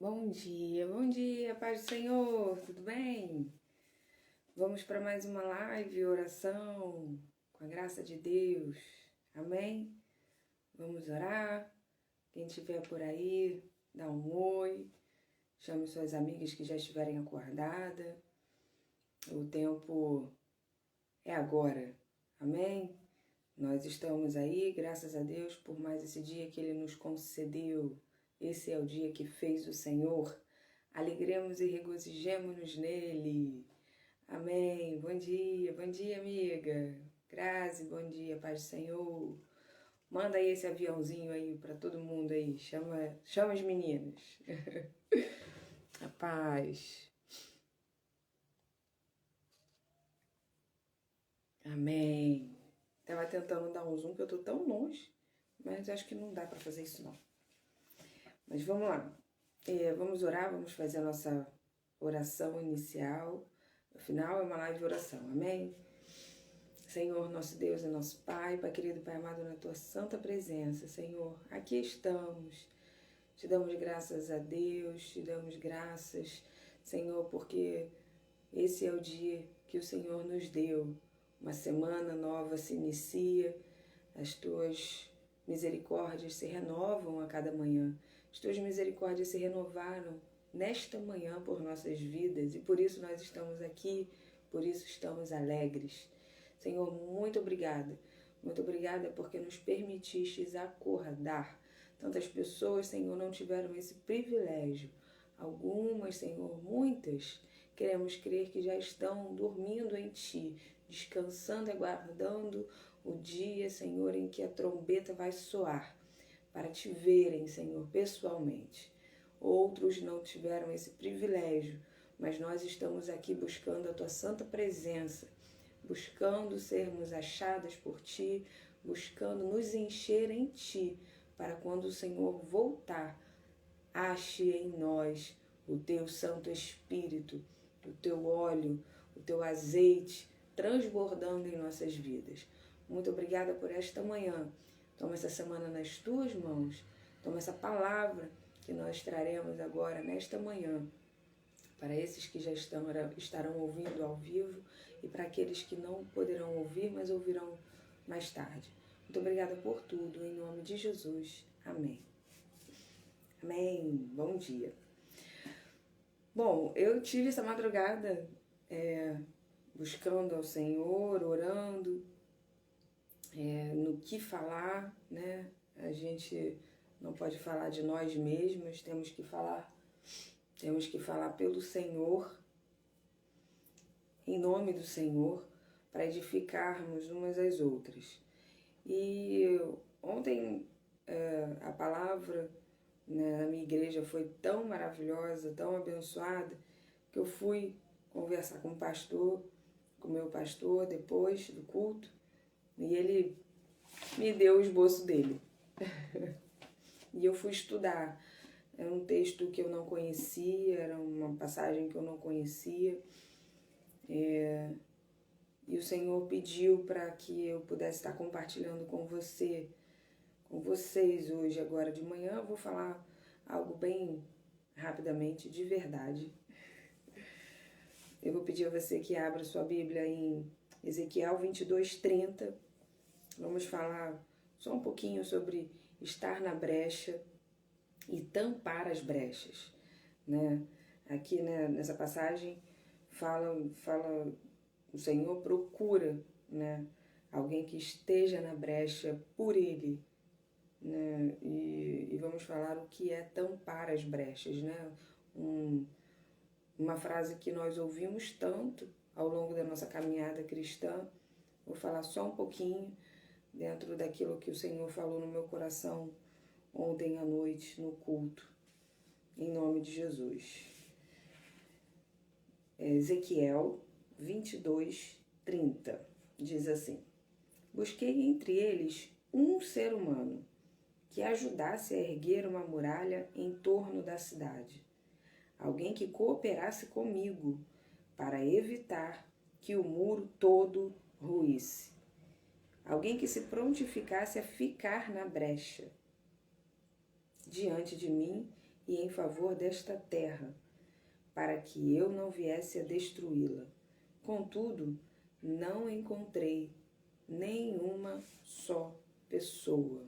Bom dia, paz do Senhor, tudo bem? Vamos para mais uma live, oração, com a graça de Deus, amém? Vamos orar, quem estiver por aí, dá um oi, chame suas amigas que já estiverem acordadas, o tempo é agora, amém? Nós estamos aí, graças a Deus, por mais esse dia que Ele nos concedeu. Esse é o dia que fez o Senhor. Alegremos e regozijemos-nos nele. Amém. Bom dia, amiga. Grazi, bom dia, paz do Senhor. Manda aí esse aviãozinho aí para todo mundo aí. Chama as meninas. A paz. Amém. Tava tentando dar um zoom que eu tô tão longe, mas acho que não dá para fazer isso não. Mas vamos lá. Vamos orar, vamos fazer a nossa oração inicial. Afinal, é uma live de oração, amém? Senhor, nosso Deus e nosso Pai, Pai querido, Pai amado, na Tua santa presença, Senhor, aqui estamos. Te damos graças a Deus, te damos graças, Senhor, porque esse é o dia que o Senhor nos deu. Uma semana nova se inicia, as Tuas misericórdias se renovam a cada manhã. As Tuas misericórdias se renovaram nesta manhã por nossas vidas e por isso nós estamos aqui, por isso estamos alegres. Senhor, muito obrigada porque nos permitistes acordar. Tantas pessoas, Senhor, não tiveram esse privilégio. Algumas, Senhor, muitas, queremos crer que já estão dormindo em Ti, descansando e aguardando o dia, Senhor, em que a trombeta vai soar, para Te verem, Senhor, pessoalmente. Outros não tiveram esse privilégio, mas nós estamos aqui buscando a Tua santa presença, buscando sermos achadas por Ti, buscando nos encher em Ti, para quando o Senhor voltar, ache em nós o Teu Santo Espírito, o Teu óleo, o Teu azeite, transbordando em nossas vidas. Muito obrigada por esta manhã. Toma essa semana nas Tuas mãos. Toma essa palavra que nós traremos agora, nesta manhã, para esses que já estarão ouvindo ao vivo e para aqueles que não poderão ouvir, mas ouvirão mais tarde. Muito obrigada por tudo, em nome de Jesus. Amém. Amém. Bom dia. Bom, eu tive essa madrugada buscando ao Senhor, orando, no que falar, né? A gente não pode falar de nós mesmos, temos que falar pelo Senhor, em nome do Senhor, para edificarmos umas às outras. E ontem a palavra, né, na minha igreja foi tão maravilhosa, tão abençoada, que eu fui conversar com o meu pastor, depois do culto, e ele me deu o esboço dele. E eu fui estudar. Era um texto que eu não conhecia, era uma passagem que eu não conhecia. E o Senhor pediu para que eu pudesse estar compartilhando com vocês hoje, agora de manhã. Eu vou falar algo bem rapidamente, de verdade. Eu vou pedir a você que abra sua Bíblia em Ezequiel 22:30. Vamos falar só um pouquinho sobre estar na brecha e tampar as brechas, né? Aqui, né, nessa passagem fala o Senhor procura, né, alguém que esteja na brecha por Ele, né? E vamos falar o que é tampar as brechas, né? Uma frase que nós ouvimos tanto ao longo da nossa caminhada cristã. Vou falar só um pouquinho dentro daquilo que o Senhor falou no meu coração ontem à noite no culto, em nome de Jesus. Ezequiel 22:30 diz assim: busquei entre eles um ser humano que ajudasse a erguer uma muralha em torno da cidade, alguém que cooperasse comigo para evitar que o muro todo ruísse, alguém que se prontificasse a ficar na brecha diante de mim e em favor desta terra, para que eu não viesse a destruí-la. Contudo, não encontrei nenhuma só pessoa.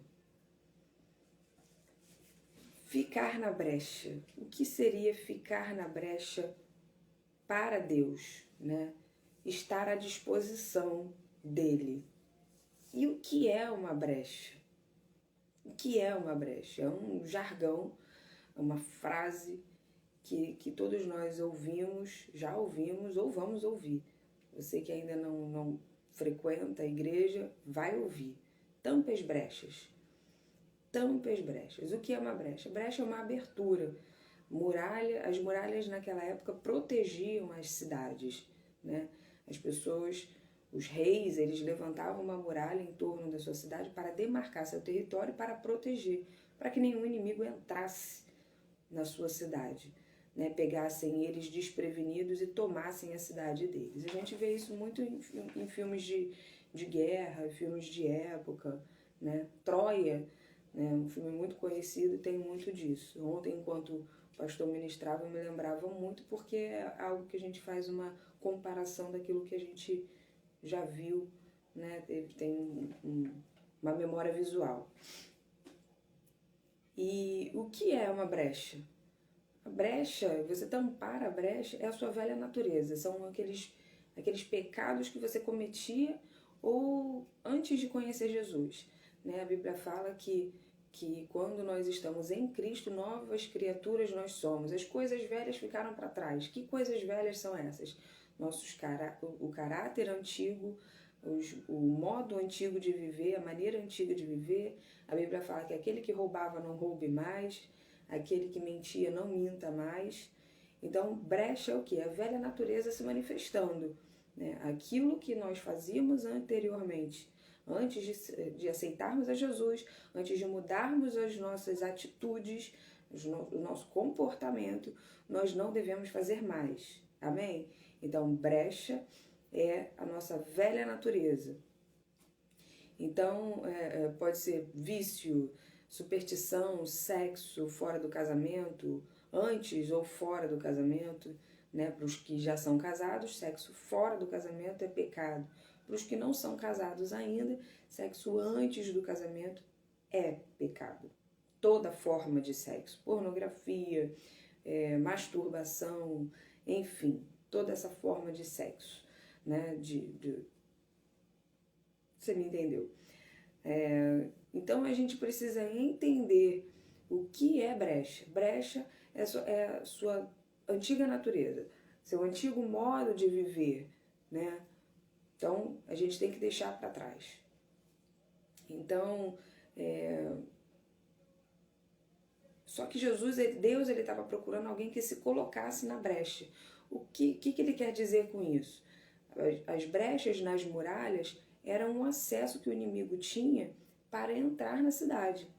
Ficar na brecha. O que seria ficar na brecha para Deus, né? Estar à disposição dele. E o que é uma brecha? O que é uma brecha? É um jargão, é uma frase que todos nós ouvimos, já ouvimos ou vamos ouvir. Você que ainda não frequenta a igreja, vai ouvir. Tampa as brechas. Tampa as brechas. O que é uma brecha? Brecha é uma abertura. As muralhas naquela época protegiam as cidades, né? As pessoas, os reis, eles levantavam uma muralha em torno da sua cidade para demarcar seu território, para proteger, para que nenhum inimigo entrasse na sua cidade, né? Pegassem eles desprevenidos e tomassem a cidade deles. A gente vê isso muito em filmes de guerra, filmes de época, né? Troia, né? Um filme muito conhecido, tem muito disso. Ontem, enquanto o pastor ministrava, eu me lembrava muito, porque é algo que a gente faz uma comparação daquilo que a gente já viu, né? Ele tem uma memória visual. E o que é uma brecha? A brecha, você tampar a brecha, é a sua velha natureza. São aqueles pecados que você cometia ou antes de conhecer Jesus, né? A Bíblia fala que quando nós estamos em Cristo, novas criaturas nós somos. As coisas velhas ficaram para trás. Que coisas velhas são essas? O caráter antigo, o modo antigo de viver, a maneira antiga de viver. A Bíblia fala que aquele que roubava não roube mais, aquele que mentia não minta mais. Então, brecha é o quê? A velha natureza se manifestando, né? Aquilo que nós fazíamos anteriormente, antes de aceitarmos a Jesus, antes de mudarmos as nossas atitudes, o nosso comportamento, nós não devemos fazer mais. Amém? Então, brecha é a nossa velha natureza. Então, pode ser vício, superstição, sexo fora do casamento, antes ou fora do casamento, né? Para os que já são casados, sexo fora do casamento é pecado. Para os que não são casados ainda, sexo antes do casamento é pecado. Toda forma de sexo, pornografia, masturbação, enfim, toda essa forma de sexo, né? Você me entendeu? Então a gente precisa entender o que é brecha. Brecha é a sua antiga natureza, seu antigo modo de viver, né? Então a gente tem que deixar para trás. Então, só que Deus, ele estava procurando alguém que se colocasse na brecha. O que ele quer dizer com isso? As brechas nas muralhas eram um acesso que o inimigo tinha para entrar na cidade.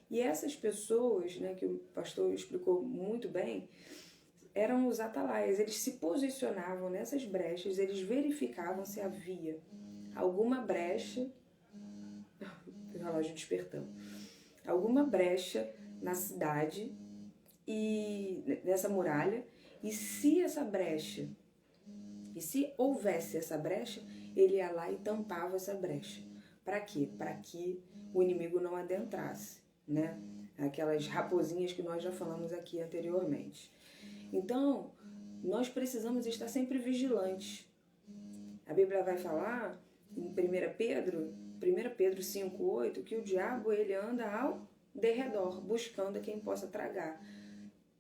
E essas pessoas, né, que o pastor explicou muito bem, eram os atalaias. Eles se posicionavam nessas brechas, eles verificavam se havia alguma brecha, o relógio despertando, alguma brecha na cidade e nessa muralha, e se houvesse essa brecha, ele ia lá e tampava essa brecha. Para quê? Para que o inimigo não adentrasse, né? Aquelas raposinhas que nós já falamos aqui anteriormente. Então, nós precisamos estar sempre vigilantes. A Bíblia vai falar em 1 Pedro 5,8, que o diabo, ele anda ao derredor, buscando a quem possa tragar.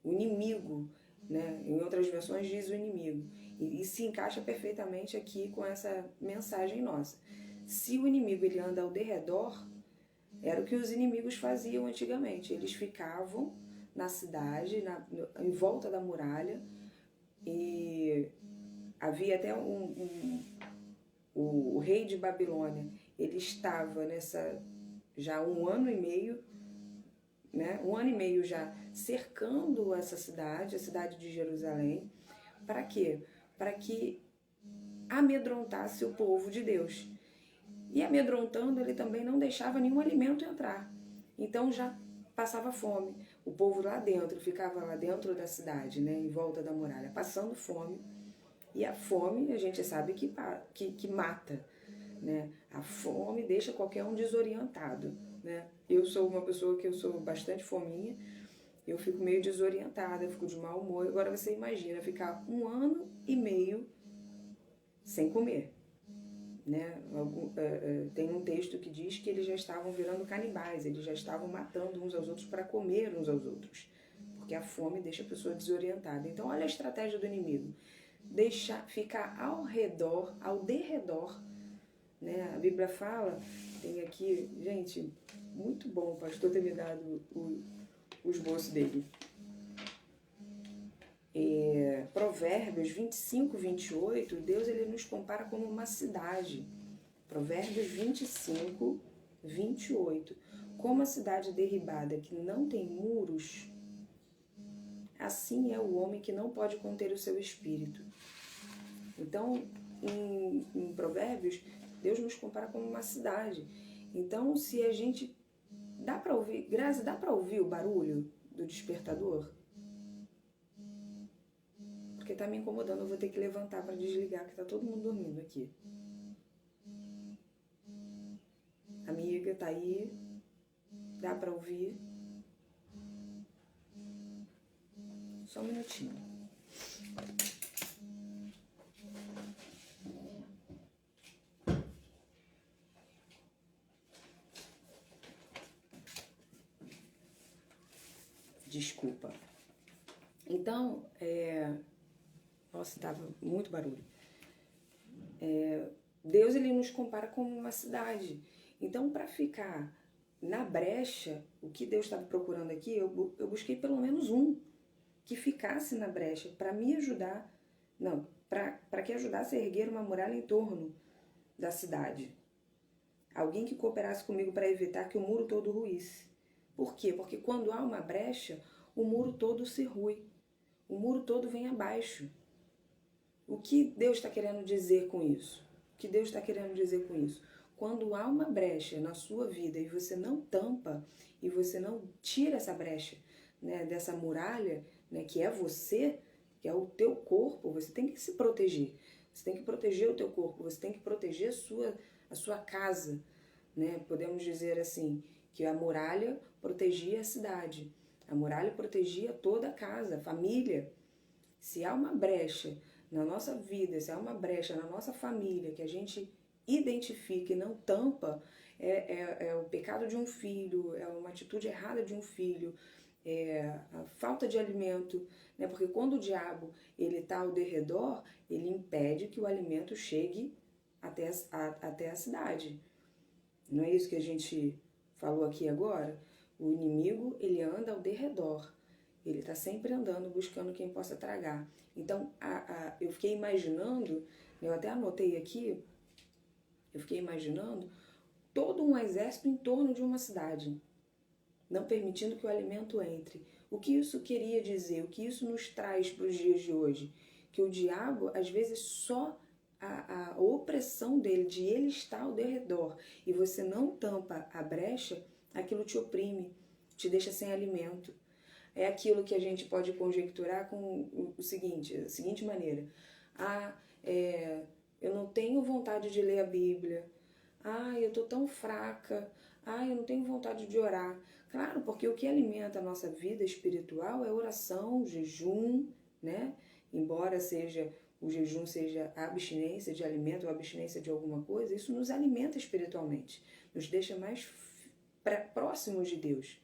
O inimigo, né? Em outras versões diz o inimigo. E se encaixa perfeitamente aqui com essa mensagem nossa. Se o inimigo, ele anda ao derredor, era o que os inimigos faziam antigamente. Eles ficavam na cidade, em volta da muralha, e havia até o rei de Babilônia, ele estava já 1 ano e meio, né? 1 ano e meio já cercando essa cidade, a cidade de Jerusalém. Para quê? Para que amedrontasse o povo de Deus. E amedrontando, ele também não deixava nenhum alimento entrar. Então já passava fome. o povo lá dentro, ficava lá dentro da cidade, né, em volta da muralha, passando fome. E a fome, a gente sabe que mata, né? A fome deixa qualquer um desorientado, né? Eu sou uma pessoa que eu sou bastante fominha, eu fico meio desorientada, eu fico de mau humor. Agora você imagina ficar 1 ano e meio sem comer, né? Tem um texto que diz que eles já estavam virando canibais, eles já estavam matando uns aos outros para comer uns aos outros, porque a fome deixa a pessoa desorientada. Então olha a estratégia do inimigo, deixar ficar ao derredor, né? A Bíblia fala, tem aqui, gente, muito bom o pastor ter me dado o esboço dele. Provérbios 25, 28, Deus ele nos compara como uma cidade. Provérbios 25, 28. Como a cidade derribada que não tem muros, assim é o homem que não pode conter o seu espírito. Então, em Provérbios, Deus nos compara como uma cidade. Então, se a gente... Dá para ouvir, Grazi, dá para ouvir o barulho do despertador? Porque tá me incomodando, eu vou ter que levantar para desligar, que tá todo mundo dormindo aqui. Amiga, tá aí? Dá para ouvir? Só um minutinho. Desculpa. Então, nossa, tava muito barulho. Deus ele nos compara com uma cidade. Então, para ficar na brecha, o que Deus estava procurando aqui, eu busquei pelo menos um que ficasse na brecha para me ajudar, não, para que ajudasse a erguer uma muralha em torno da cidade. Alguém que cooperasse comigo para evitar que o muro todo ruísse. Por quê? Porque quando há uma brecha, o muro todo se rui. O muro todo vem abaixo. O que Deus está querendo dizer com isso? O que Deus está querendo dizer com isso? Quando há uma brecha na sua vida e você não tampa, e você não tira essa brecha, né, dessa muralha, né, que é você, que é o teu corpo, você tem que se proteger. Você tem que proteger o teu corpo, você tem que proteger a sua casa, né? Podemos dizer assim, que a muralha protegia a cidade, a muralha protegia toda a casa, a família. Se há uma brecha na nossa vida, se há uma brecha na nossa família que a gente identifica e não tampa, é o pecado de um filho, é uma atitude errada de um filho, é a falta de alimento, né? Porque quando o diabo ele está ao derredor, ele impede que o alimento chegue até a cidade. Não é isso que a gente falou aqui agora? O inimigo, ele anda ao derredor. Ele está sempre andando, buscando quem possa tragar. Então, eu fiquei imaginando, eu até anotei aqui, eu fiquei imaginando todo um exército em torno de uma cidade, não permitindo que o alimento entre. O que isso queria dizer? O que isso nos traz para os dias de hoje? Que o diabo, às vezes, só a opressão dele, de ele estar ao derredor, e você não tampa a brecha, aquilo te oprime, te deixa sem alimento. É aquilo que a gente pode conjecturar com a seguinte maneira. Eu não tenho vontade de ler a Bíblia. Eu tô tão fraca. Eu não tenho vontade de orar. Claro, porque o que alimenta a nossa vida espiritual é oração, jejum, né? Embora o jejum seja a abstinência de alimento ou abstinência de alguma coisa, isso nos alimenta espiritualmente, nos deixa mais próximos de Deus.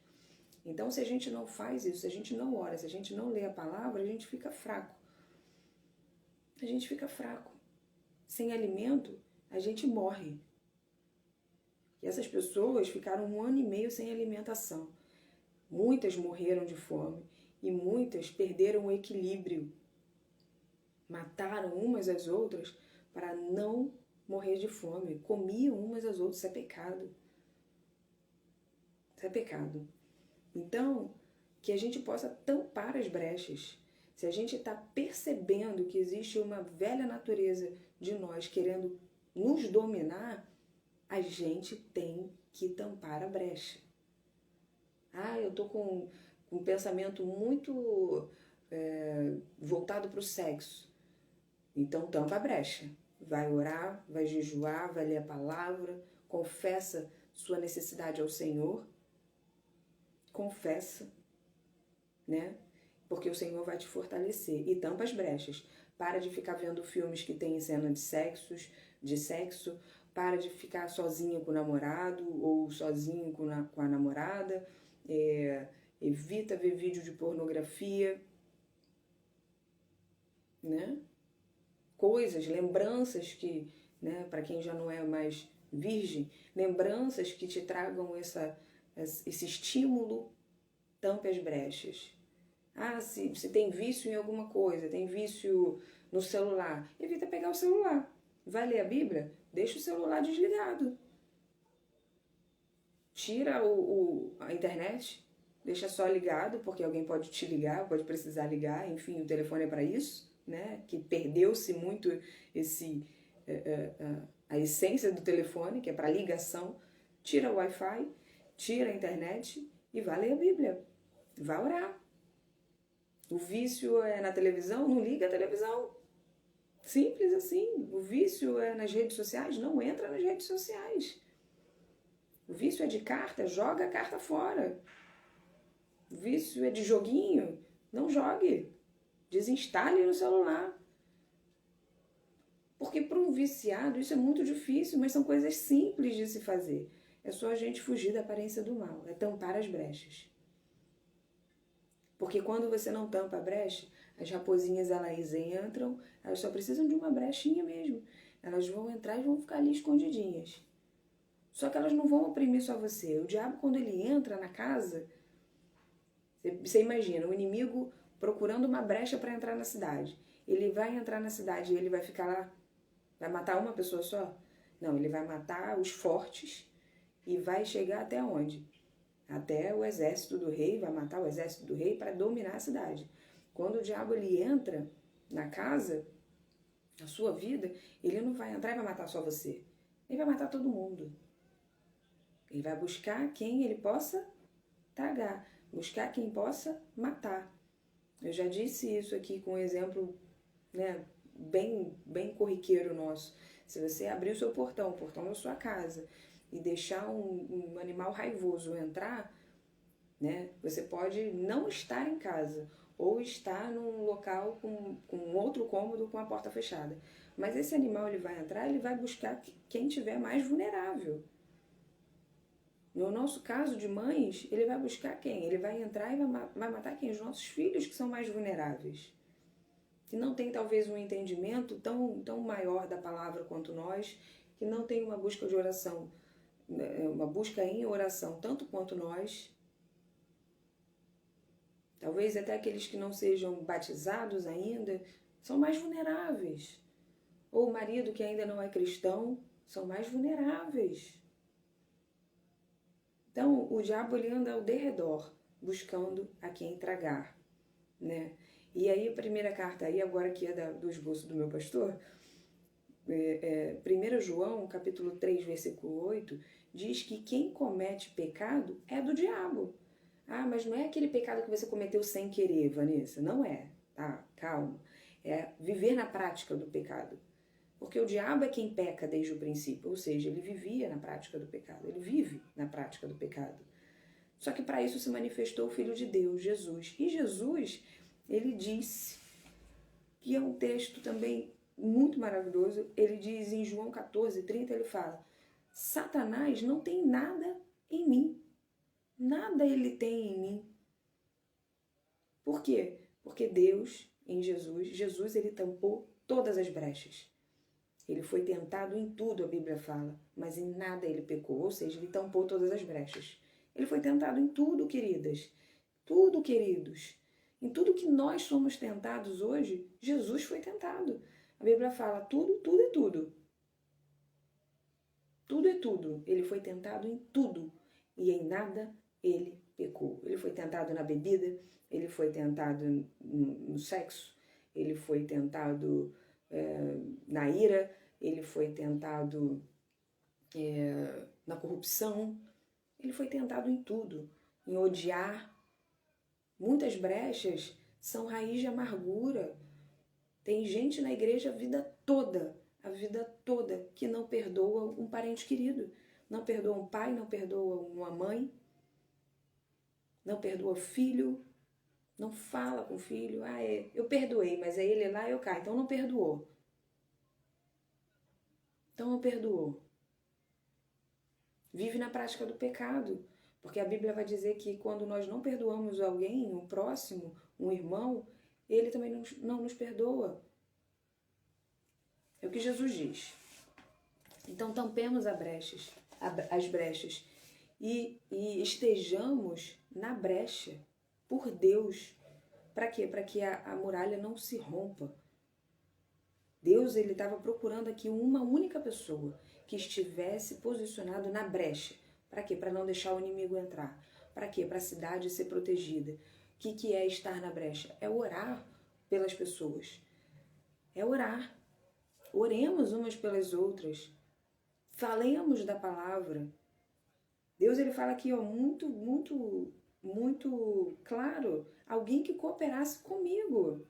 Então, se a gente não faz isso, se a gente não ora, se a gente não lê a palavra, a gente fica fraco. A gente fica fraco. Sem alimento, a gente morre. E essas pessoas ficaram 1 ano e meio sem alimentação. Muitas morreram de fome e muitas perderam o equilíbrio. Mataram umas às outras para não morrer de fome. Comiam umas às outras. Isso é pecado. Isso é pecado. Então, que a gente possa tampar as brechas. Se a gente está percebendo que existe uma velha natureza de nós querendo nos dominar, a gente tem que tampar a brecha. Eu tô com um pensamento muito voltado para o sexo. Então tampa a brecha. Vai orar, vai jejuar, vai ler a palavra, confessa sua necessidade ao Senhor, confessa, né? Porque o Senhor vai te fortalecer. E tampa as brechas. Para de ficar vendo filmes que tem cena de sexo. Para de ficar sozinho com o namorado ou sozinho com a namorada. Evita ver vídeo de pornografia, né? Coisas, lembranças que, né, para quem já não é mais virgem, lembranças que te tragam esse estímulo, tampe as brechas. Ah, se tem vício em alguma coisa, tem vício no celular, evita pegar o celular. Vai ler a Bíblia? Deixa o celular desligado. Tira a internet, deixa só ligado, porque alguém pode te ligar, pode precisar ligar, enfim, o telefone é para isso, né? Que perdeu-se muito a essência do telefone, que é para ligação. Tira o Wi-Fi, tira a internet e vai ler a Bíblia. Vai orar. O vício é na televisão? Não liga a televisão. Simples assim. O vício é nas redes sociais? Não entra nas redes sociais. O vício é de carta? Joga a carta fora. O vício é de joguinho? Não jogue. Desinstale no celular. Porque para um viciado isso é muito difícil, mas são coisas simples de se fazer. É só a gente fugir da aparência do mal, é tampar as brechas. Porque quando você não tampa a brecha, as raposinhas elas entram, elas só precisam de uma brechinha mesmo. Elas vão entrar e vão ficar ali escondidinhas. Só que elas não vão oprimir só você. O diabo, quando ele entra na casa, você imagina, o inimigo procurando uma brecha para entrar na cidade. Ele vai entrar na cidade e ele vai ficar lá, vai matar uma pessoa só? Não, ele vai matar os fortes e vai chegar até onde? Até o exército do rei, vai matar o exército do rei para dominar a cidade. Quando o diabo ele entra na casa, na sua vida, ele não vai entrar e vai matar só você. Ele vai matar todo mundo. Ele vai buscar quem ele possa tragar, buscar quem possa matar. Eu já disse isso aqui com um exemplo, né, bem corriqueiro nosso. Se você abrir o seu portão, o portão da sua casa, e deixar um animal raivoso entrar, né, você pode não estar em casa ou estar num local com outro cômodo com a porta fechada. Mas esse animal ele vai entrar, ele vai buscar quem tiver mais vulnerável. No nosso caso de mães, ele vai buscar quem? Ele vai entrar e vai matar quem? Os nossos filhos que são mais vulneráveis. Que não tem talvez um entendimento tão maior da palavra quanto nós, que não tem uma busca de oração, uma busca em oração tanto quanto nós. Talvez até aqueles que não sejam batizados ainda são mais vulneráveis. Ou o marido que ainda não é cristão são mais vulneráveis. Então, o diabo ele anda ao derredor, buscando a quem tragar, né? E aí, a primeira carta aí, agora que é do esboço do meu pastor, 1 João, capítulo 3, versículo 8, diz que quem comete pecado é do diabo. Ah, mas não é aquele pecado que você cometeu sem querer, Vanessa. Não é, tá? Calma. É viver na prática do pecado. Porque o diabo é quem peca desde o princípio, ou seja, ele vivia na prática do pecado, ele vive na prática do pecado. Só que para isso se manifestou o Filho de Deus, Jesus. E Jesus, ele disse, que é um texto também muito maravilhoso, ele diz em João 14:30, ele fala, Satanás não tem nada em mim, nada ele tem em mim. Por quê? Porque Deus, em Jesus ele tampou todas as brechas. Ele foi tentado em tudo, a Bíblia fala, mas em nada ele pecou, ou seja, ele tampou todas as brechas. Ele foi tentado em tudo, queridas, tudo, queridos. Em tudo que nós somos tentados hoje, Jesus foi tentado. A Bíblia fala tudo é tudo. Tudo é tudo. Ele foi tentado em tudo e em nada ele pecou. Ele foi tentado na bebida, ele foi tentado no sexo, ele foi tentado na ira, ele foi tentado na corrupção, ele foi tentado em tudo, em odiar, Muitas brechas são raiz de amargura. Tem gente na igreja a vida toda, que não perdoa um parente querido. Não perdoa um pai, não perdoa uma mãe, não perdoa filho, não fala com o filho. Eu perdoei, mas aí ele lá eu caio, então não perdoou. Então não perdoou. Vive na prática do pecado, porque a Bíblia vai dizer que quando nós não perdoamos alguém, um próximo, um irmão, ele também não nos perdoa. É o que Jesus diz. Então tampemos as brechas e estejamos na brecha por Deus. Para quê? Para que a muralha não se rompa. Deus ele estava procurando aqui uma única pessoa que estivesse posicionado na brecha. Para quê? Para não deixar o inimigo entrar. Para quê? Para a cidade ser protegida. O que é estar na brecha? É orar pelas pessoas. É orar. Oremos umas pelas outras. Falemos da palavra. Deus ele fala aqui, muito claro. Alguém que cooperasse comigo.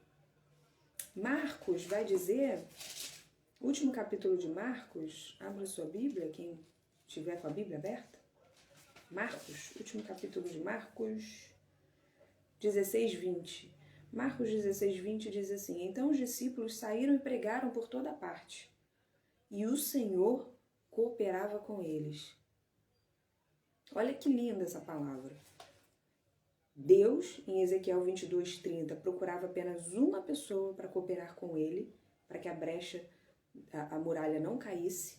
Marcos vai dizer, último capítulo de Marcos, abra sua Bíblia, quem estiver com a Bíblia aberta. Marcos, último capítulo de Marcos 16:20. Marcos 16:20 diz assim: Então os discípulos saíram e pregaram por toda parte, e o Senhor cooperava com eles. Olha que linda essa palavra. Deus, em Ezequiel 22:30, procurava apenas uma pessoa para cooperar com ele, para que a brecha, a muralha não caísse,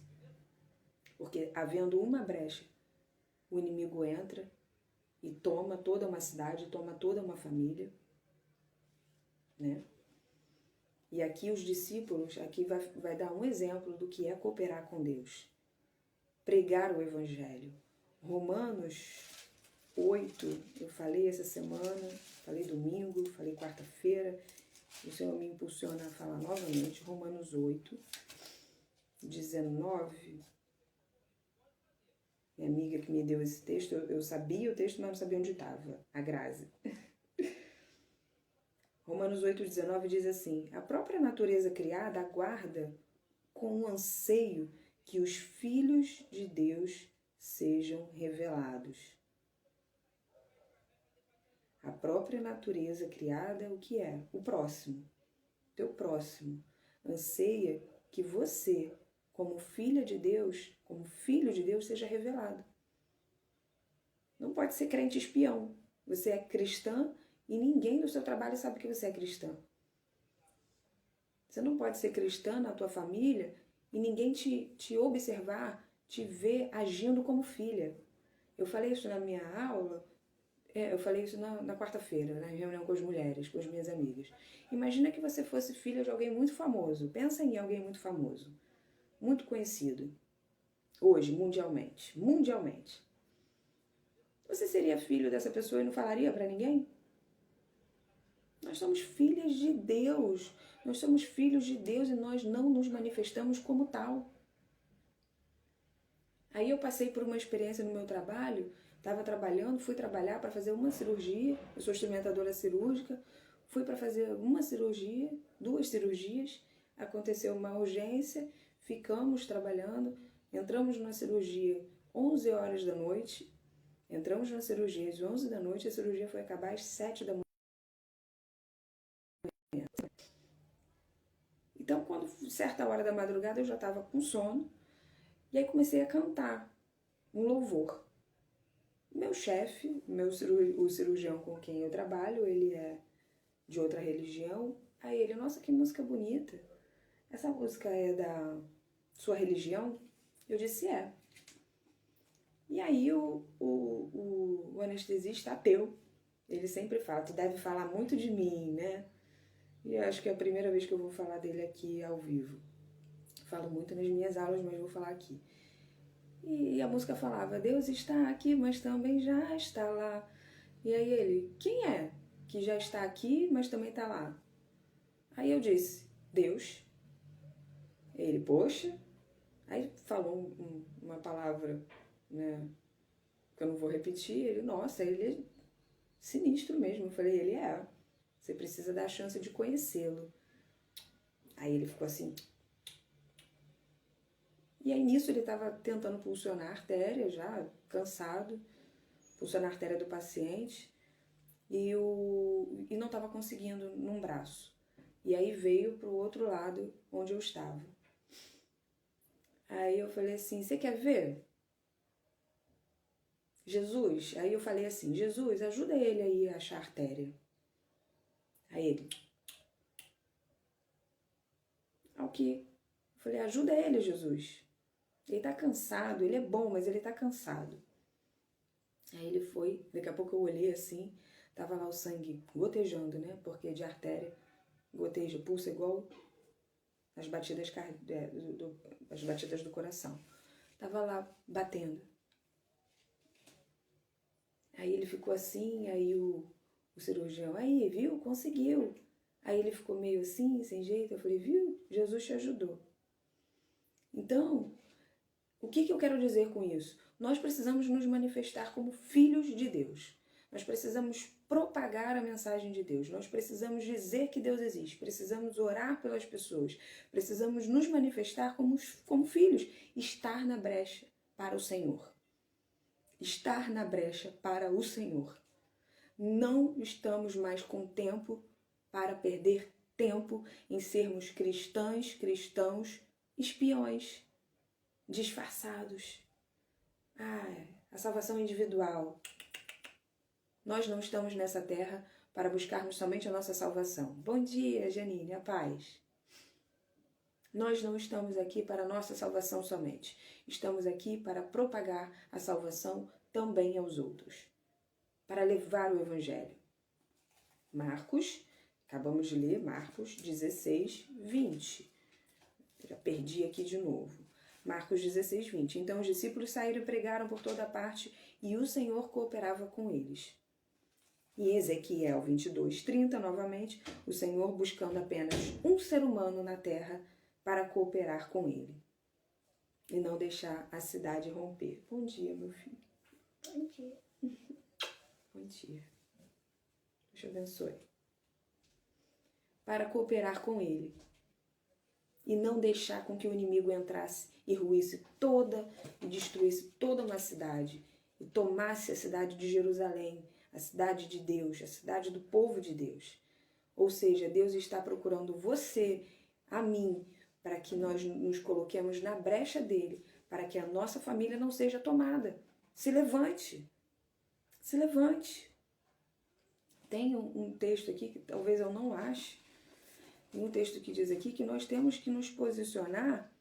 porque havendo uma brecha, o inimigo entra e toma toda uma cidade, toma toda uma família, né? E aqui os discípulos, aqui vai dar um exemplo do que é cooperar com Deus. Pregar o Evangelho. Romanos 8, eu falei essa semana, falei domingo, falei quarta-feira, o Senhor me impulsiona a falar novamente, Romanos 8, 19, minha amiga que me deu esse texto, eu sabia o texto, mas não sabia onde estava, a Grazi. Romanos 8, 19 diz assim: A própria natureza criada aguarda com um anseio que os filhos de Deus sejam revelados. A própria natureza criada, o que é? O próximo. Teu próximo. Anseia que você, como filha de Deus, como filho de Deus, seja revelado. Não pode ser crente espião. Você é cristã e ninguém do seu trabalho sabe que você é cristã. Você não pode ser cristã na tua família e ninguém te observar, te ver agindo como filha. Eu falei isso na minha aula, eu falei isso na quarta-feira, na reunião com as mulheres, com as minhas amigas. Imagina que você fosse filha de alguém muito famoso. Pensa em alguém muito famoso, muito conhecido, hoje, mundialmente. Mundialmente. Você seria filho dessa pessoa e não falaria para ninguém? Nós somos filhas de Deus. Nós somos filhos de Deus e nós não nos manifestamos como tal. Aí eu passei por uma experiência no meu trabalho, estava trabalhando, fui trabalhar para fazer uma cirurgia, eu sou instrumentadora cirúrgica, fui para fazer uma cirurgia, 2 cirurgias, aconteceu uma urgência, ficamos trabalhando, entramos na cirurgia 11 horas da noite, entramos na cirurgia às 11 da noite, a cirurgia foi acabar às 7 da manhã. Então, quando certa hora da madrugada eu já estava com sono, e aí comecei a cantar um louvor. Meu chefe, o cirurgião com quem eu trabalho, ele é de outra religião. Aí ele, nossa, que música bonita. Essa música é da sua religião? Eu disse, é. E aí o anestesista ateu, ele sempre fala, tu deve falar muito de mim, né? E eu acho que é a primeira vez que eu vou falar dele aqui ao vivo. Falo muito nas minhas aulas, mas vou falar aqui. E a música falava, Deus está aqui, mas também já está lá. E aí ele, quem é que já está aqui, mas também está lá? Aí eu disse, Deus. Ele, poxa. Aí falou uma palavra, né, que eu não vou repetir. Ele, nossa, ele sinistro mesmo. Eu falei, ele é. Você precisa dar a chance de conhecê-lo. Aí ele ficou assim. E aí nisso ele estava tentando pulsionar a artéria já, cansado. Pulsionar a artéria do paciente. E não estava conseguindo num braço. E aí veio para o outro lado onde eu estava. Aí eu falei assim, você quer ver? Jesus, aí eu falei assim, Jesus, ajuda ele aí a achar a artéria. Aí ele, ao que? Eu falei, ajuda ele, Jesus. Ele tá cansado, ele é bom, mas ele tá cansado. Aí ele foi, daqui a pouco eu olhei assim, tava lá o sangue gotejando, né? Porque de artéria goteja, pulsa igual as batidas, as batidas do coração. Tava lá batendo. Aí ele ficou assim, aí o cirurgião, aí, viu? Conseguiu. Aí ele ficou meio assim, sem jeito. Eu falei, viu? Jesus te ajudou. Então, o que eu quero dizer com isso? Nós precisamos nos manifestar como filhos de Deus. Nós precisamos propagar a mensagem de Deus. Nós precisamos dizer que Deus existe. Precisamos orar pelas pessoas. Precisamos nos manifestar como filhos. Estar na brecha para o Senhor. Estar na brecha para o Senhor. Não estamos mais com tempo para perder tempo em sermos cristãos, espiões, disfarçados. A salvação individual. Nós não estamos nessa terra para buscarmos somente a nossa salvação. Bom dia, Janine, a paz. Nós não estamos aqui para a nossa salvação somente. Estamos aqui para propagar a salvação também aos outros. Para levar o Evangelho. Marcos, acabamos de ler Marcos 16, 20. Já perdi aqui de novo. Marcos 16, 20. Então os discípulos saíram e pregaram por toda parte e o Senhor cooperava com eles. Em Ezequiel 22, 30, novamente, o Senhor buscando apenas um ser humano na terra para cooperar com ele. E não deixar a cidade romper. Bom dia, meu filho. Bom dia. Bom dia. Deus te abençoe. Para cooperar com ele. E não deixar com que o inimigo entrasse e ruísse e destruísse toda uma cidade. E tomasse a cidade de Jerusalém, a cidade de Deus, a cidade do povo de Deus. Ou seja, Deus está procurando você, a mim, para que nós nos coloquemos na brecha dele, para que a nossa família não seja tomada. Se levante. Se levante. Tem um texto aqui que talvez eu não ache. Tem um texto que diz aqui que nós temos que nos posicionar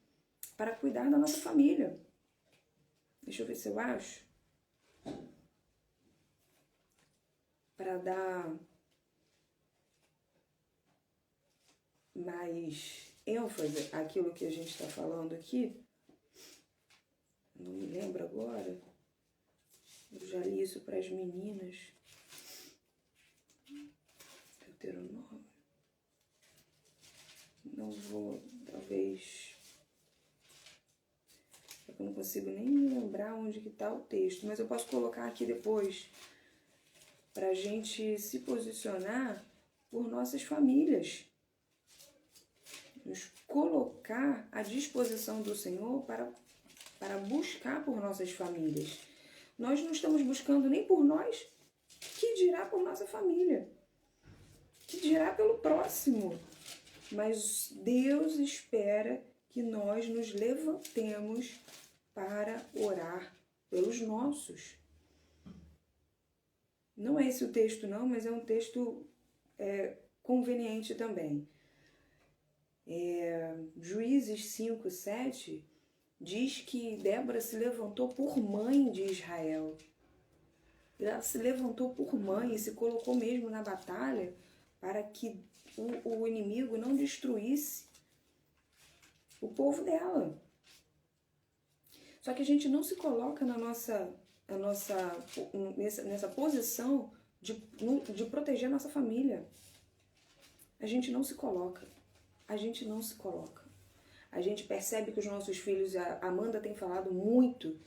para cuidar da nossa família. Deixa eu ver se eu acho. Para dar mais ênfase àquilo que a gente está falando aqui. Não me lembro agora. Eu já li isso para as meninas. Deuteronômio. Não vou, talvez... Eu não consigo nem me lembrar onde que está o texto, mas eu posso colocar aqui depois para a gente se posicionar por nossas famílias. Nos colocar à disposição do Senhor para buscar por nossas famílias. Nós não estamos buscando nem por nós, que dirá por nossa família, que dirá pelo próximo. Mas Deus espera que nós nos levantemos para orar pelos nossos. Não é esse o texto não, mas é um texto conveniente também. Juízes 5, 7 diz que Débora se levantou por mãe de Israel. Ela se levantou por mãe e se colocou mesmo na batalha para que o inimigo não destruísse o povo dela. Só que a gente não se coloca nessa posição de proteger a nossa família. A gente não se coloca. A gente não se coloca. A gente percebe que os nossos filhos, a Amanda tem falado muito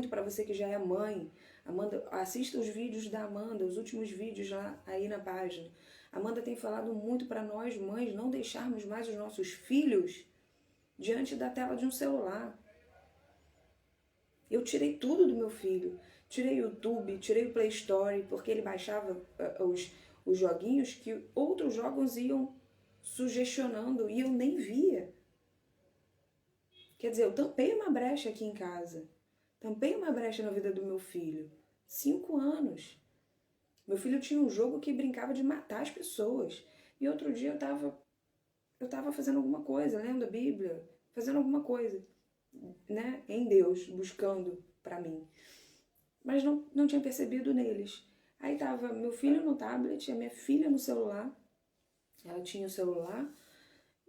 para você que já é mãe. Amanda, assista os vídeos da Amanda, os últimos vídeos lá aí na página. A Amanda tem falado muito para nós, mães, não deixarmos mais os nossos filhos diante da tela de um celular. Eu tirei tudo do meu filho. Tirei o YouTube, tirei o Play Store, porque ele baixava os joguinhos que outros jogos iam sugestionando e eu nem via. Quer dizer, eu tampei uma brecha aqui em casa. Tampei uma brecha na vida do meu filho. 5 anos. Meu filho tinha um jogo que brincava de matar as pessoas. E outro dia eu tava fazendo alguma coisa, lendo a Bíblia, fazendo alguma coisa, né, em Deus, buscando para mim. Mas não tinha percebido neles. Aí tava meu filho no tablet, a minha filha no celular. Ela tinha o celular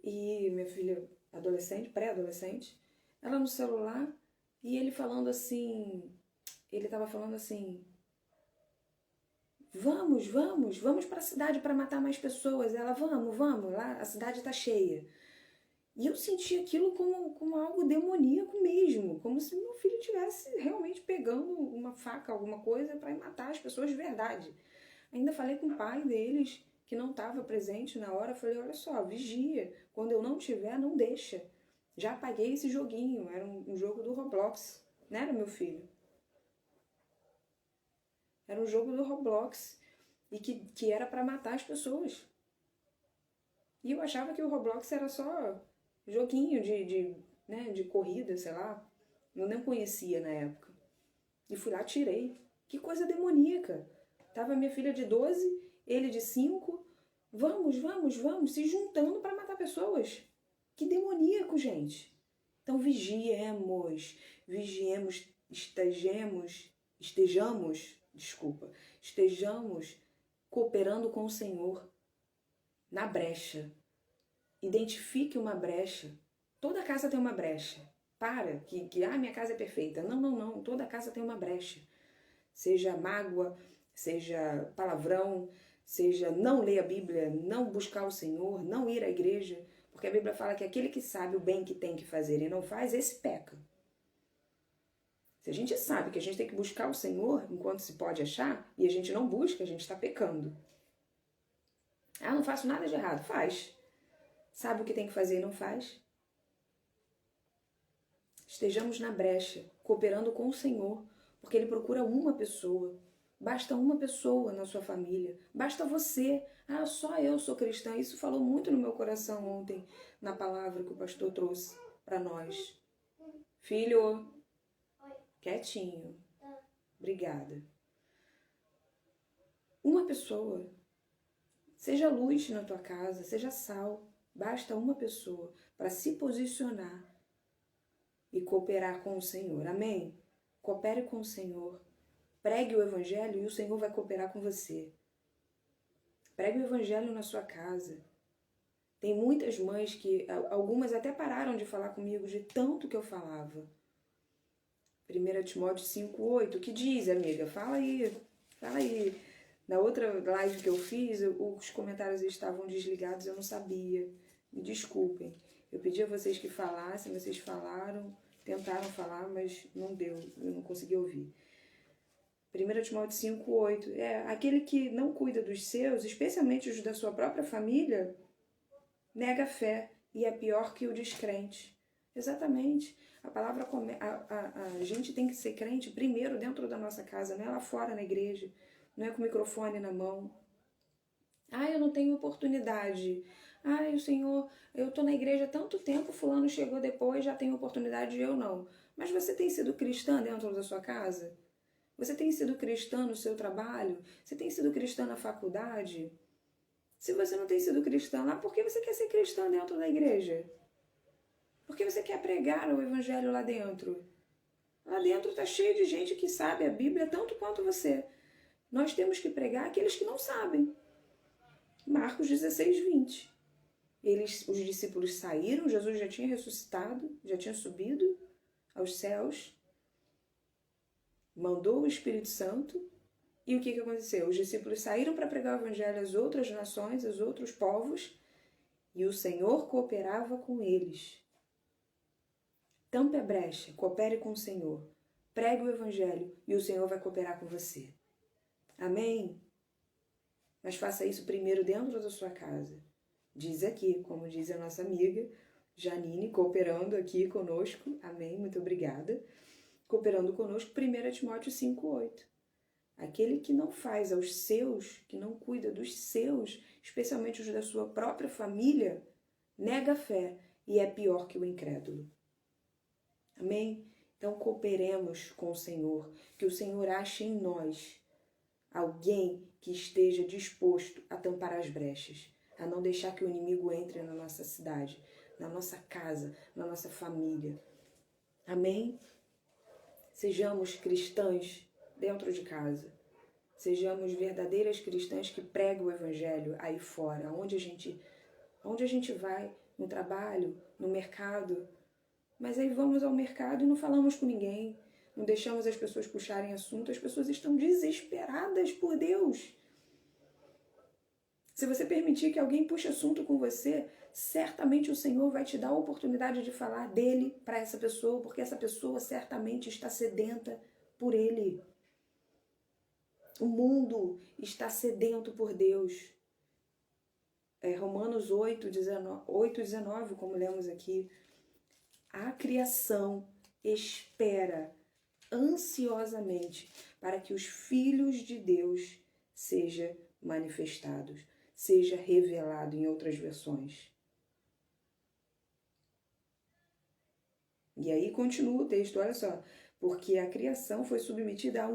e minha filha adolescente, pré-adolescente, ela no celular e ele falando assim, ele tava falando assim: vamos para a cidade para matar mais pessoas. Ela, vamos, lá a cidade tá cheia. E eu senti aquilo como algo demoníaco mesmo, como se meu filho estivesse realmente pegando uma faca, alguma coisa, para matar as pessoas de verdade. Ainda falei com o pai deles, que não estava presente na hora, falei, olha só, vigia, quando eu não tiver, não deixa. Já apaguei esse joguinho, era um jogo do Roblox, não era meu filho. Era um jogo do Roblox, e que era para matar as pessoas. E eu achava que o Roblox era só joguinho de corrida, sei lá. Eu não conhecia na época. E fui lá, tirei. Que coisa demoníaca. Tava minha filha de 12, ele de 5. Vamos, se juntando para matar pessoas. Que demoníaco, gente. Então vigiemos, estejamos cooperando com o Senhor na brecha. Identifique uma brecha. Toda casa tem uma brecha. Minha casa é perfeita. Não. Toda casa tem uma brecha. Seja mágoa, seja palavrão, seja não ler a Bíblia, não buscar o Senhor, não ir à igreja. Porque a Bíblia fala que aquele que sabe o bem que tem que fazer e não faz, esse peca. Se a gente sabe que a gente tem que buscar o Senhor enquanto se pode achar, e a gente não busca, a gente está pecando. Ah, não faço nada de errado. Faz. Sabe o que tem que fazer e não faz? Estejamos na brecha, cooperando com o Senhor, porque Ele procura uma pessoa. Basta uma pessoa na sua família. Basta você. Ah, só eu sou cristã. Isso falou muito no meu coração ontem, na palavra que o pastor trouxe para nós. Filho, quietinho. Obrigada. Uma pessoa. Seja luz na tua casa, seja sal. Basta uma pessoa para se posicionar e cooperar com o Senhor. Amém? Coopere com o Senhor. Pregue o Evangelho e o Senhor vai cooperar com você. Pregue o Evangelho na sua casa. Tem muitas mães que, algumas até pararam de falar comigo de tanto que eu falava. 1 Timóteo 5,8, que diz, amiga? Fala aí. Na outra live que eu fiz, os comentários estavam desligados, eu não sabia. Me desculpem. Eu pedi a vocês que falassem, vocês falaram, tentaram falar, mas não deu, eu não consegui ouvir. 1 Timóteo 5,8. Aquele que não cuida dos seus, especialmente os da sua própria família, nega a fé e é pior que o descrente. Exatamente. A palavra, a gente tem que ser crente primeiro dentro da nossa casa, não é lá fora na igreja, não é com o microfone na mão. Ah, eu não tenho oportunidade. Ah, o Senhor, eu estou na igreja há tanto tempo, fulano chegou depois, já tem oportunidade e eu não. Mas você tem sido cristã dentro da sua casa? Você tem sido cristã no seu trabalho? Você tem sido cristã na faculdade? Se você não tem sido cristã lá, por que você quer ser cristã dentro da igreja? Por que você quer pregar o evangelho lá dentro? Lá dentro está cheio de gente que sabe a Bíblia tanto quanto você. Nós temos que pregar aqueles que não sabem. Marcos 16:20. Os discípulos saíram, Jesus já tinha ressuscitado, já tinha subido aos céus, mandou o Espírito Santo, e o que aconteceu? Os discípulos saíram para pregar o evangelho às outras nações, aos outros povos, e o Senhor cooperava com eles. Tampe a brecha, coopere com o Senhor. pregue o evangelho e o Senhor vai cooperar com você. Amém? Mas faça isso primeiro dentro da sua casa. Diz aqui, como diz a nossa amiga Janine, cooperando aqui conosco. Amém? Muito obrigada. Cooperando conosco, 1 Timóteo 5:8. Aquele que não faz aos seus, que não cuida dos seus, especialmente os da sua própria família, nega a fé e é pior que o incrédulo. Amém? Então cooperemos com o Senhor, que o Senhor ache em nós alguém que esteja disposto a tampar as brechas, a não deixar que o inimigo entre na nossa cidade, na nossa casa, na nossa família. Amém? Sejamos cristãs dentro de casa. Sejamos verdadeiras cristãs que pregam o evangelho aí fora, onde a gente vai, no trabalho, no mercado. Mas aí vamos ao mercado e não falamos com ninguém, não deixamos as pessoas puxarem assunto, as pessoas estão desesperadas por Deus. Se você permitir que alguém puxe assunto com você, certamente o Senhor vai te dar a oportunidade de falar dele para essa pessoa, porque essa pessoa certamente está sedenta por ele. O mundo está sedento por Deus. Romanos 8:19, como lemos aqui. A criação espera ansiosamente para que os filhos de Deus sejam manifestados, seja revelado em outras versões. E aí continua o texto, olha só. Porque a criação foi submetida a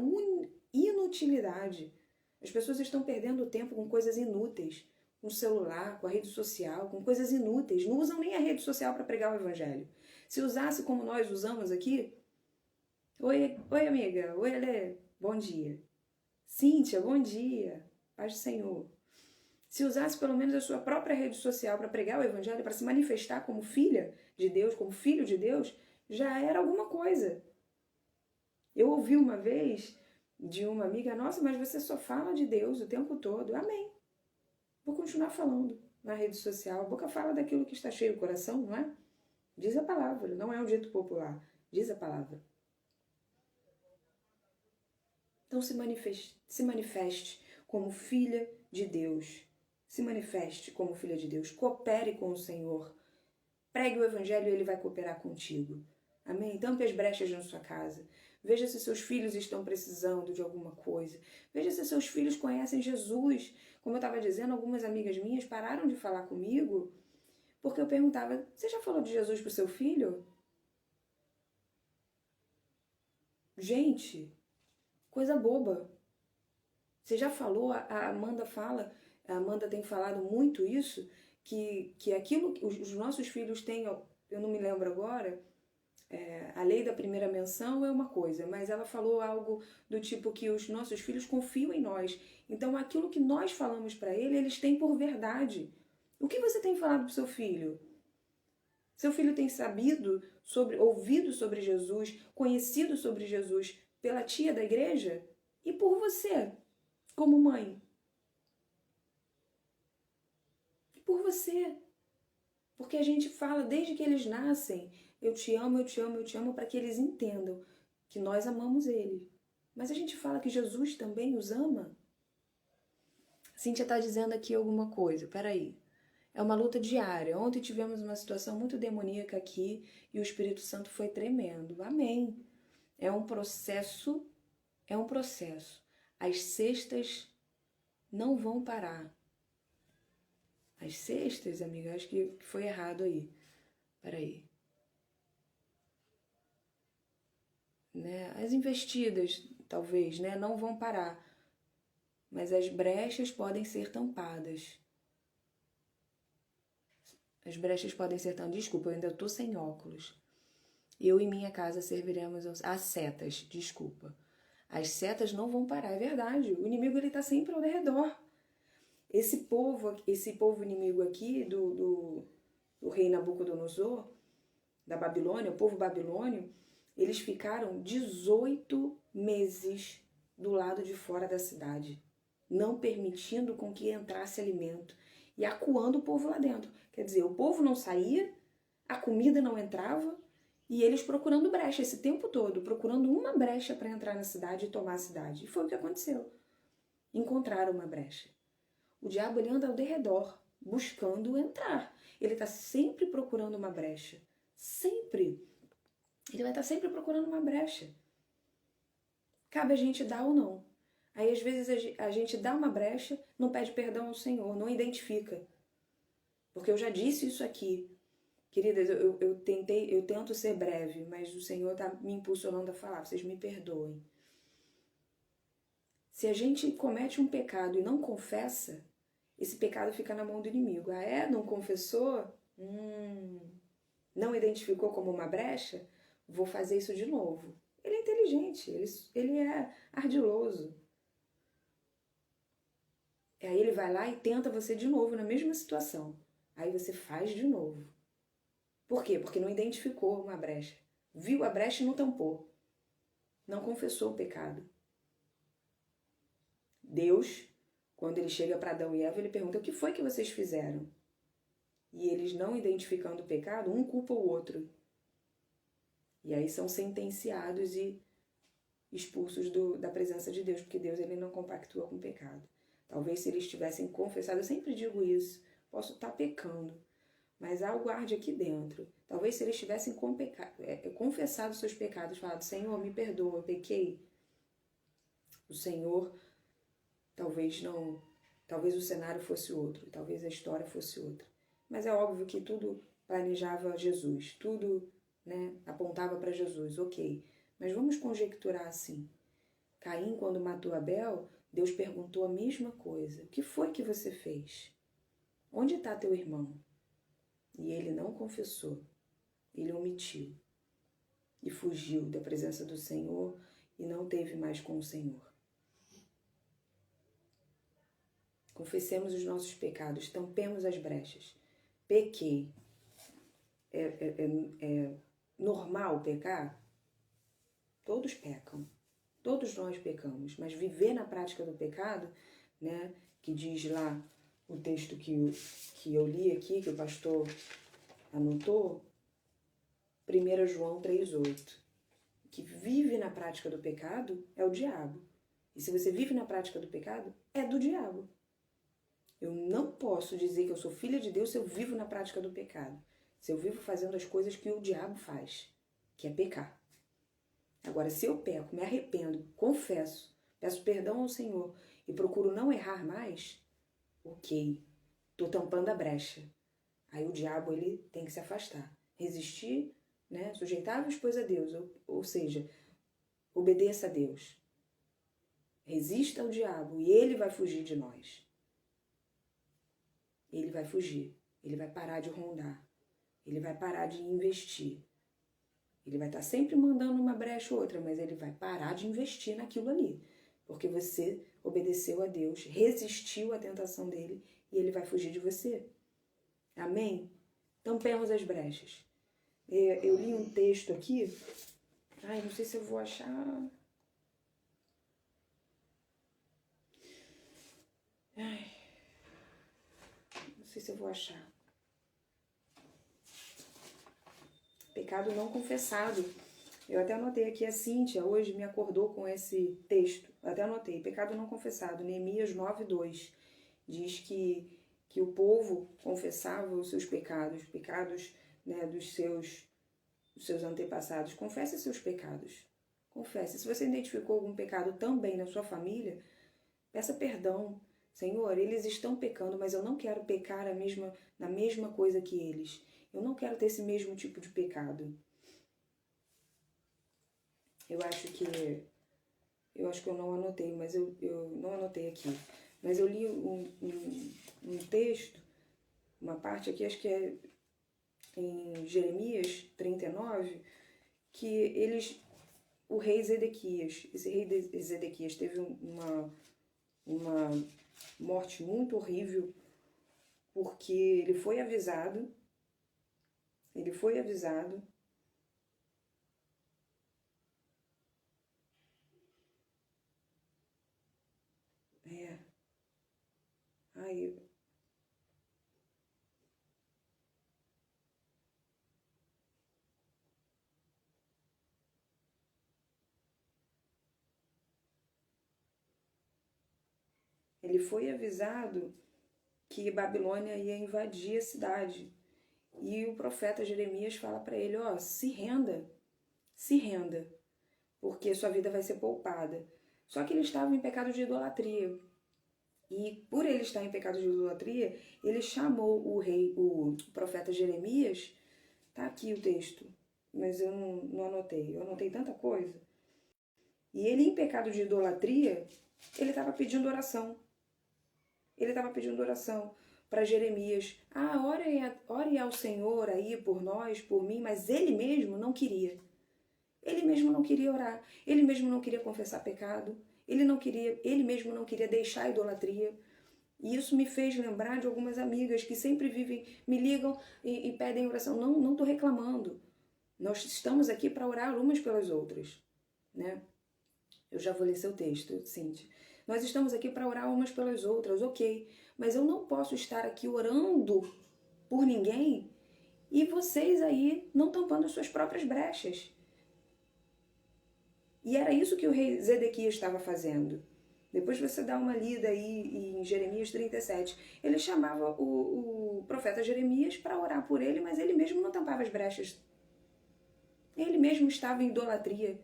inutilidade. As pessoas estão perdendo tempo com coisas inúteis, com o celular, com a rede social, com coisas inúteis. Não usam nem a rede social para pregar o evangelho. Se usasse como nós usamos aqui, oi amiga, oi Alê, bom dia. Cíntia, bom dia, paz do Senhor. Se usasse pelo menos a sua própria rede social para pregar o evangelho, para se manifestar como filha de Deus, como filho de Deus, já era alguma coisa. Eu ouvi uma vez de uma amiga, nossa, mas você só fala de Deus o tempo todo. Amém. Vou continuar falando na rede social. A boca fala daquilo que está cheio o coração, não é? Diz a palavra, não é um dito popular. Diz a palavra. Então se manifeste como filha de Deus. Se manifeste como filha de Deus. Coopere com o Senhor. Pregue o evangelho e ele vai cooperar contigo. Amém? Tampe as brechas na sua casa. Veja se seus filhos estão precisando de alguma coisa. Veja se seus filhos conhecem Jesus. Como eu estava dizendo, algumas amigas minhas pararam de falar comigo porque eu perguntava, você já falou de Jesus para o seu filho? Gente, coisa boba. Você já falou, a Amanda fala, a Amanda tem falado muito isso, que aquilo que os nossos filhos têm, eu não me lembro agora, a lei da primeira menção é uma coisa, mas ela falou algo do tipo que os nossos filhos confiam em nós. Então aquilo que nós falamos para eles têm por verdade. O que você tem falado para o seu filho? Seu filho tem ouvido sobre Jesus, conhecido sobre Jesus pela tia da igreja e por você, como mãe. E por você. Porque a gente fala desde que eles nascem, eu te amo, eu te amo, eu te amo, para que eles entendam que nós amamos ele. Mas a gente fala que Jesus também os ama. Cíntia está dizendo aqui alguma coisa, peraí. É uma luta diária. Ontem tivemos uma situação muito demoníaca aqui e o Espírito Santo foi tremendo. Amém. É um processo, é um processo. As sextas não vão parar. As sextas, amiga, acho que foi errado aí. Peraí. Né? As investidas, talvez, né, não vão parar. Mas as brechas podem ser tampadas. As brechas podem ser tampadas. Desculpa, eu ainda estou sem óculos. Eu e minha casa serviremos as setas, desculpa. As setas não vão parar, é verdade. O inimigo está sempre ao redor. Esse povo inimigo aqui do rei Nabucodonosor, da Babilônia, o povo babilônio, eles ficaram 18 meses do lado de fora da cidade, não permitindo com que entrasse alimento e acuando o povo lá dentro. Quer dizer, o povo não saía, a comida não entrava E eles procurando brecha esse tempo todo, procurando uma brecha para entrar na cidade e tomar a cidade. E foi o que aconteceu. Encontraram uma brecha. O diabo, ele anda ao derredor, buscando entrar. Ele está sempre procurando uma brecha. Sempre. Ele vai estar sempre procurando uma brecha. Cabe a gente dar ou não. Aí, às vezes, a gente dá uma brecha, não pede perdão ao Senhor, não identifica. Porque eu já disse isso aqui. Queridas, eu tento ser breve, mas o Senhor está me impulsionando a falar, vocês me perdoem. Se a gente comete um pecado e não confessa, esse pecado fica na mão do inimigo. Ah, é? Não confessou? Não identificou como uma brecha? Vou fazer isso de novo. Ele é inteligente, ele é ardiloso. E aí ele vai lá e tenta você de novo na mesma situação. Aí você faz de novo. Por quê? Porque não identificou uma brecha. Viu a brecha e não tampou. Não confessou o pecado. Deus, quando ele chega para Adão e Eva, ele pergunta: o que foi que vocês fizeram? E eles, não identificando o pecado, um culpa o outro. E aí são sentenciados e expulsos da presença de Deus, porque Deus, ele não compactua com o pecado. Talvez se eles tivessem confessado, eu sempre digo isso, posso estar pecando, mas algo arde aqui dentro. Talvez se eles tivessem confessado seus pecados, falado: Senhor, me perdoa, eu pequei, o Senhor talvez o cenário fosse outro, talvez a história fosse outra. Mas é óbvio que tudo planejava Jesus, tudo, né, apontava para Jesus, ok. Mas vamos conjecturar assim. Caim, quando matou Abel, Deus perguntou a mesma coisa. O que foi que você fez? Onde está teu irmão? E ele não confessou. Ele omitiu. E fugiu da presença do Senhor e não teve mais com o Senhor. Confessemos os nossos pecados, tampemos as brechas. Pequei. É normal pecar? Todos pecam. Todos nós pecamos. Mas viver na prática do pecado, né, que diz lá o texto que eu li aqui, que o pastor anotou, 1 João 3,8. Que vive na prática do pecado é o diabo. E se você vive na prática do pecado, é do diabo. Eu não posso dizer que eu sou filha de Deus se eu vivo na prática do pecado. Se eu vivo fazendo as coisas que o diabo faz, que é pecar. Agora, se eu peco, me arrependo, confesso, peço perdão ao Senhor e procuro não errar mais, ok, estou tampando a brecha. Aí o diabo, ele tem que se afastar. Resistir, né? Sujeitar-vos, pois, a Deus, ou seja, obedeça a Deus. Resista ao diabo e ele vai fugir de nós. Ele vai fugir, ele vai parar de rondar, ele vai parar de investir. Ele vai estar sempre mandando uma brecha ou outra, mas ele vai parar de investir naquilo ali. Porque você obedeceu a Deus, resistiu à tentação dele e ele vai fugir de você. Amém? Tampemos as brechas. Eu li um texto aqui. Ai, não sei se eu vou achar. Ai, não sei se eu vou achar. Pecado não confessado. Eu até anotei aqui, a Cíntia hoje me acordou com esse texto. Eu até anotei, pecado não confessado, Neemias 9:2. Diz que o povo confessava os seus pecados, né, dos seus antepassados. Confesse seus pecados. Confesse. Se você identificou algum pecado também na sua família, peça perdão. Senhor, eles estão pecando, mas eu não quero pecar na mesma coisa que eles. Eu não quero ter esse mesmo tipo de pecado. Eu acho que eu não anotei, mas eu não anotei aqui. Mas eu li um texto, uma parte aqui, acho que é em Jeremias 39, que o rei Zedequias, esse rei Zedequias teve uma morte muito horrível, porque ele foi avisado, Ai, Ele foi avisado que Babilônia ia invadir a cidade. E o profeta Jeremias fala para ele, ó, se renda, porque sua vida vai ser poupada. Só que ele estava em pecado de idolatria. E por ele estar em pecado de idolatria, ele chamou o profeta Jeremias, tá aqui o texto, mas eu não anotei, eu anotei tanta coisa. E ele em pecado de idolatria, ele estava pedindo oração. Ele estava pedindo oração para Jeremias. Ah, ore ao Senhor aí por nós, por mim, mas ele mesmo não queria. Ele mesmo não queria orar, ele mesmo não queria confessar pecado, ele mesmo não queria deixar a idolatria. E isso me fez lembrar de algumas amigas que sempre me ligam e pedem oração. Não estou reclamando. Nós estamos aqui para orar umas pelas outras, né? Eu já vou ler seu texto, Cíntia. Nós estamos aqui para orar umas pelas outras, ok. Mas eu não posso estar aqui orando por ninguém e vocês aí não tampando as suas próprias brechas. E era isso que o rei Zedequias estava fazendo. Depois você dá uma lida aí em Jeremias 37. Ele chamava o profeta Jeremias para orar por ele, mas ele mesmo não tampava as brechas. Ele mesmo estava em idolatria.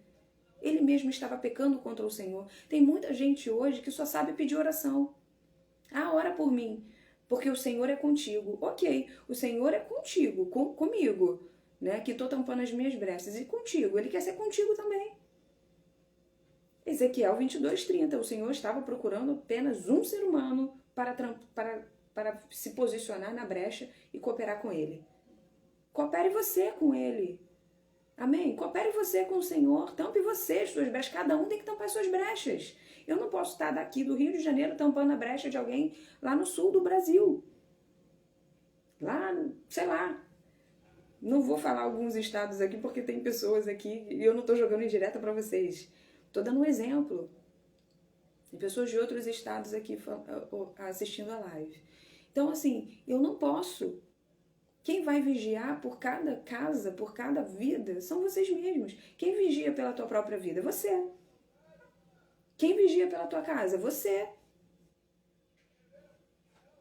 Ele mesmo estava pecando contra o Senhor. Tem muita gente hoje que só sabe pedir oração. Ah, ora por mim, porque o Senhor é contigo. Ok, o Senhor é contigo, comigo, né? Que estou tampando as minhas brechas. E contigo, Ele quer ser contigo também. Ezequiel 22:30, o Senhor estava procurando apenas um ser humano para se posicionar na brecha e cooperar com Ele. Coopere você com Ele. Amém? Coopere você com o Senhor, tampe você as suas brechas. Cada um tem que tampar as suas brechas. Eu não posso estar daqui do Rio de Janeiro tampando a brecha de alguém lá no sul do Brasil. Lá, sei lá. Não vou falar alguns estados aqui porque tem pessoas aqui e eu não estou jogando indireta para vocês. Estou dando um exemplo. Tem pessoas de outros estados aqui assistindo a live. Então, assim, eu não posso. Quem vai vigiar por cada casa, por cada vida, são vocês mesmos. Quem vigia pela tua própria vida? Você. Quem vigia pela tua casa? Você.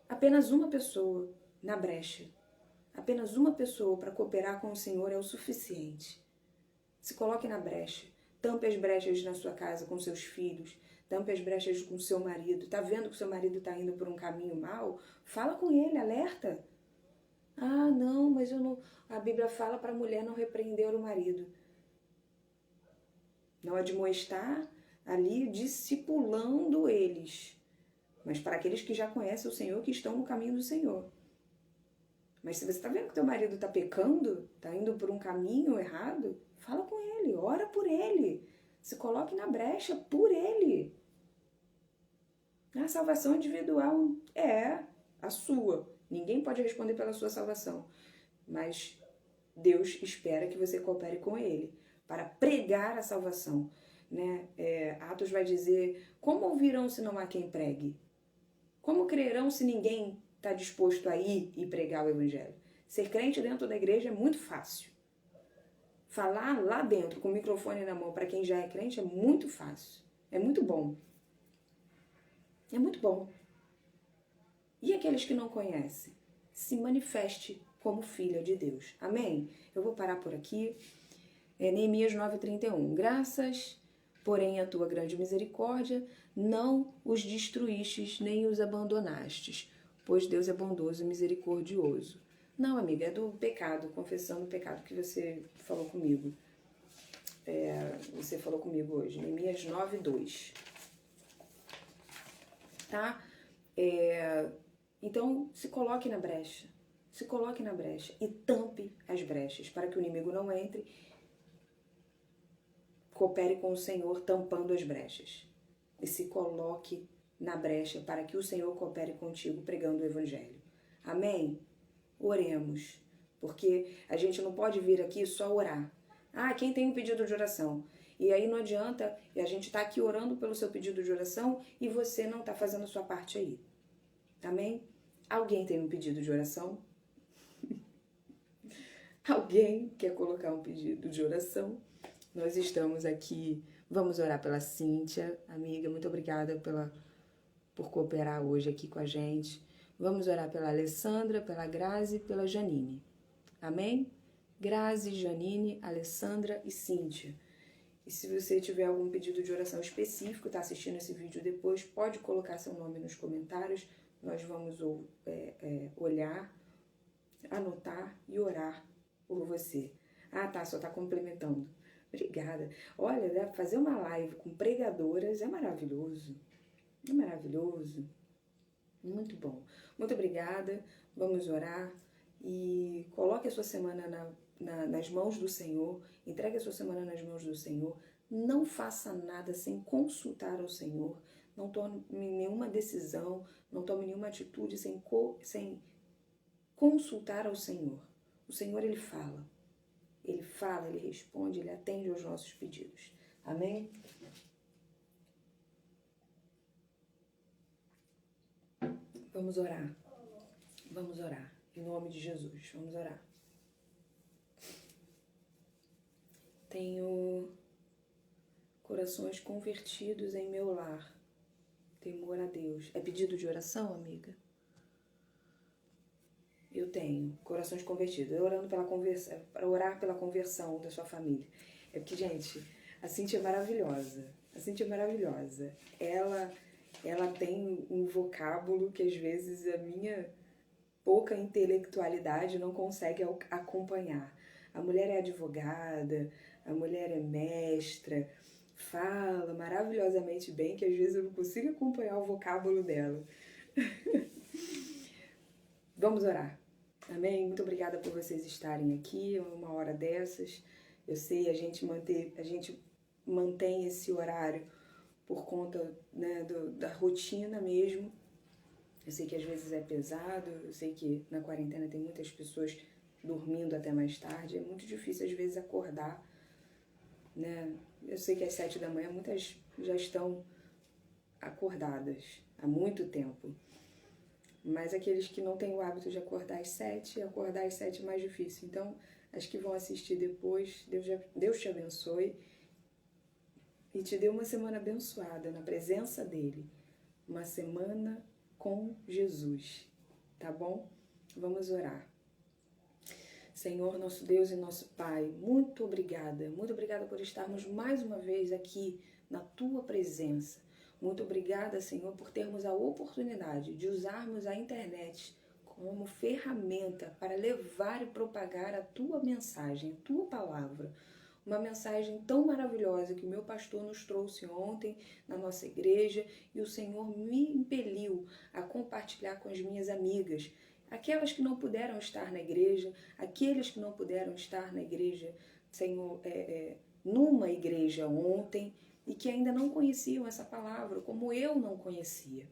Apenas uma pessoa na brecha. Apenas uma pessoa para cooperar com o Senhor é o suficiente. Se coloque na brecha. Tampe as brechas na sua casa com seus filhos. Tampe as brechas com seu marido. Tá vendo que seu marido está indo por um caminho mau? Fala com ele, alerta. Ah, não, mas eu não... A Bíblia fala para a mulher não repreender o marido. Não admoestar ali discipulando eles. Mas para aqueles que já conhecem o Senhor, que estão no caminho do Senhor. Mas se você está vendo que teu marido está pecando, está indo por um caminho errado, fala com ele, ora por ele. Se coloque na brecha por ele. A salvação individual é a sua. Ninguém pode responder pela sua salvação. Mas Deus espera que você coopere com Ele para pregar a salvação. Né? Atos vai dizer, como ouvirão se não há quem pregue? Como crerão se ninguém está disposto a ir e pregar o Evangelho? Ser crente dentro da igreja é muito fácil. Falar lá dentro, com o microfone na mão, para quem já é crente, é muito fácil. É muito bom. É muito bom. E aqueles que não conhecem? Se manifeste como filha de Deus. Amém? Eu vou parar por aqui. Neemias 9:31. Graças, porém, à tua grande misericórdia, não os destruístes nem os abandonastes, pois Deus é bondoso e misericordioso. Não, amiga, é do pecado, confessando o pecado que você falou comigo. Você falou comigo hoje. Neemias 9:2. Tá? Então, se coloque na brecha. Se coloque na brecha e tampe as brechas para que o inimigo não entre. Coopere com o Senhor tampando as brechas. E se coloque na brecha para que o Senhor coopere contigo pregando o Evangelho. Amém? Oremos. Porque a gente não pode vir aqui só orar. Ah, quem tem um pedido de oração? E aí não adianta, e a gente está aqui orando pelo seu pedido de oração e você não está fazendo a sua parte aí. Amém? Alguém tem um pedido de oração? Alguém quer colocar um pedido de oração? Nós estamos aqui. Vamos orar pela Cíntia, amiga. Muito obrigada por cooperar hoje aqui com a gente. Vamos orar pela Alessandra, pela Grazi e pela Janine. Amém? Grazi, Janine, Alessandra e Cíntia. E se você tiver algum pedido de oração específico, está assistindo esse vídeo depois, pode colocar seu nome nos comentários. Nós vamos olhar, anotar e orar por você. Ah, tá, só tá complementando. Obrigada. Olha, fazer uma live com pregadoras é maravilhoso. É maravilhoso. Muito bom. Muito obrigada. Vamos orar e coloque a sua semana nas mãos do Senhor. Entregue a sua semana nas mãos do Senhor. Não faça nada sem consultar ao Senhor. Não tome nenhuma decisão, não tome nenhuma atitude sem consultar ao Senhor. O Senhor, Ele fala. Ele fala, Ele responde, Ele atende aos nossos pedidos. Amém? Vamos orar. Vamos orar. Em nome de Jesus, vamos orar. Tenho corações convertidos em meu lar. Temor a Deus. É pedido de oração, amiga? Eu tenho corações convertidos. Orando para orar pela conversão da sua família. É porque, gente, a Cíntia é maravilhosa. A Cíntia é maravilhosa. Ela tem um vocábulo que às vezes a minha pouca intelectualidade não consegue acompanhar. A mulher é advogada, a mulher é mestra, fala maravilhosamente bem, que às vezes eu não consigo acompanhar o vocábulo dela. Vamos orar. Amém? Muito obrigada por vocês estarem aqui, uma hora dessas. Eu sei, a gente mantém esse horário por conta, né, da rotina mesmo. Eu sei que às vezes é pesado, eu sei que na quarentena tem muitas pessoas dormindo até mais tarde, é muito difícil às vezes acordar, né? Eu sei que às 7 da manhã muitas já estão acordadas há muito tempo, mas aqueles que não têm o hábito de acordar às 7 é mais difícil. Então, as que vão assistir depois, Deus te abençoe e te dê uma semana abençoada na presença dEle, uma semana com Jesus, tá bom? Vamos orar. Senhor, nosso Deus e nosso Pai, muito obrigada por estarmos mais uma vez aqui na Tua presença. Muito obrigada, Senhor, por termos a oportunidade de usarmos a internet como ferramenta para levar e propagar a Tua mensagem, a Tua palavra. Uma mensagem tão maravilhosa que o meu pastor nos trouxe ontem na nossa igreja e o Senhor me impeliu a compartilhar com as minhas amigas, aquelas que não puderam estar na igreja, aqueles que não puderam estar na igreja, Senhor, numa igreja ontem e que ainda não conheciam essa palavra, como eu não conhecia.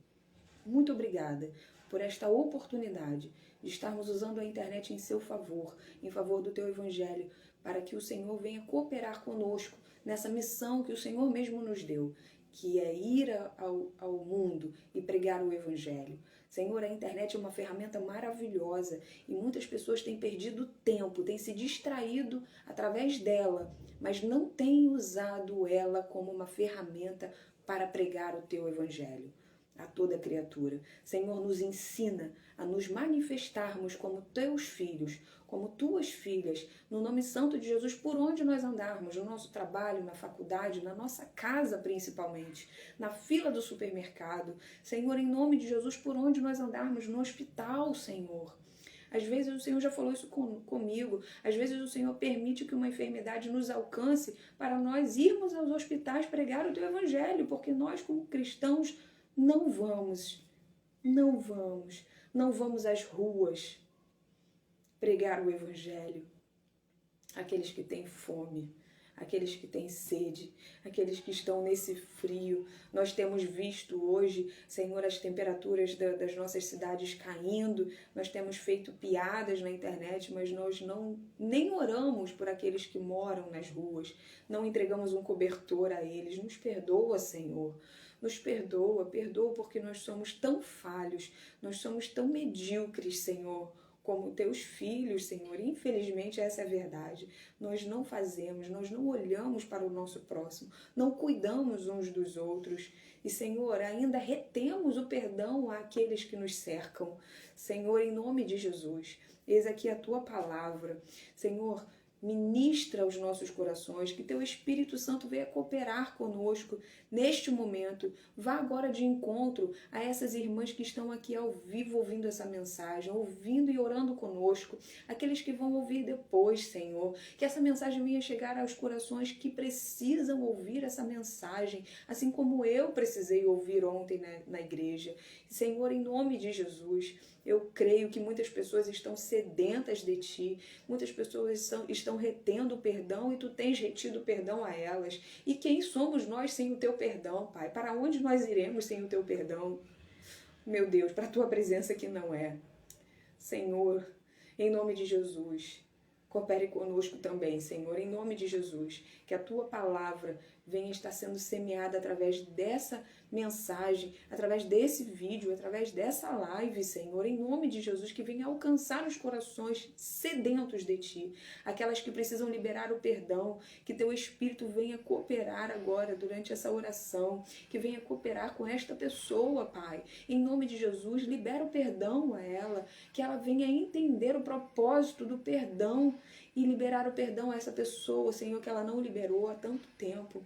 Muito obrigada por esta oportunidade de estarmos usando a internet em seu favor, em favor do Teu Evangelho, para que o Senhor venha cooperar conosco nessa missão que o Senhor mesmo nos deu, que é ir ao mundo e pregar o Evangelho. Senhor, a internet é uma ferramenta maravilhosa e muitas pessoas têm perdido tempo, têm se distraído através dela, mas não têm usado ela como uma ferramenta para pregar o Teu Evangelho a toda criatura. Senhor, nos ensina a nos manifestarmos como Teus filhos, como Tuas filhas, no nome santo de Jesus, por onde nós andarmos, no nosso trabalho, na faculdade, na nossa casa principalmente, na fila do supermercado. Senhor, em nome de Jesus, por onde nós andarmos, no hospital, Senhor. Às vezes o Senhor já falou isso comigo, às vezes o Senhor permite que uma enfermidade nos alcance para nós irmos aos hospitais pregar o Teu Evangelho, porque nós como cristãos não vamos às ruas pregar o Evangelho. Aqueles que têm fome, aqueles que têm sede, aqueles que estão nesse frio. Nós temos visto hoje, Senhor, as temperaturas das nossas cidades caindo, nós temos feito piadas na internet, mas nós nem oramos por aqueles que moram nas ruas, não entregamos um cobertor a eles. Nos perdoa, Senhor. Nos perdoa porque nós somos tão falhos, nós somos tão medíocres, Senhor, como teus filhos, Senhor. Infelizmente, essa é a verdade. Nós não fazemos, nós não olhamos para o nosso próximo, não cuidamos uns dos outros. E, Senhor, ainda retemos o perdão àqueles que nos cercam. Senhor, em nome de Jesus, eis aqui a tua palavra. Senhor, ministra aos nossos corações, que teu Espírito Santo venha cooperar conosco neste momento. Vá agora de encontro a essas irmãs que estão aqui ao vivo ouvindo essa mensagem, ouvindo e orando conosco, aqueles que vão ouvir depois, Senhor. Que essa mensagem venha chegar aos corações que precisam ouvir essa mensagem, assim como eu precisei ouvir ontem na igreja. Senhor, em nome de Jesus, eu creio que muitas pessoas estão sedentas de Ti, muitas pessoas estão retendo o perdão e Tu tens retido o perdão a elas. E quem somos nós sem o Teu perdão, Pai? Para onde nós iremos sem o Teu perdão? Meu Deus, para a Tua presença que não é. Senhor, em nome de Jesus, coopere conosco também, Senhor, em nome de Jesus, que a Tua palavra venha estar sendo semeada através dessa mensagem, através desse vídeo, através dessa live, Senhor, em nome de Jesus, que venha alcançar os corações sedentos de Ti, aquelas que precisam liberar o perdão, que Teu Espírito venha cooperar agora durante essa oração, que venha cooperar com esta pessoa, Pai, em nome de Jesus, libera o perdão a ela, que ela venha entender o propósito do perdão e liberar o perdão a essa pessoa, Senhor, que ela não liberou há tanto tempo.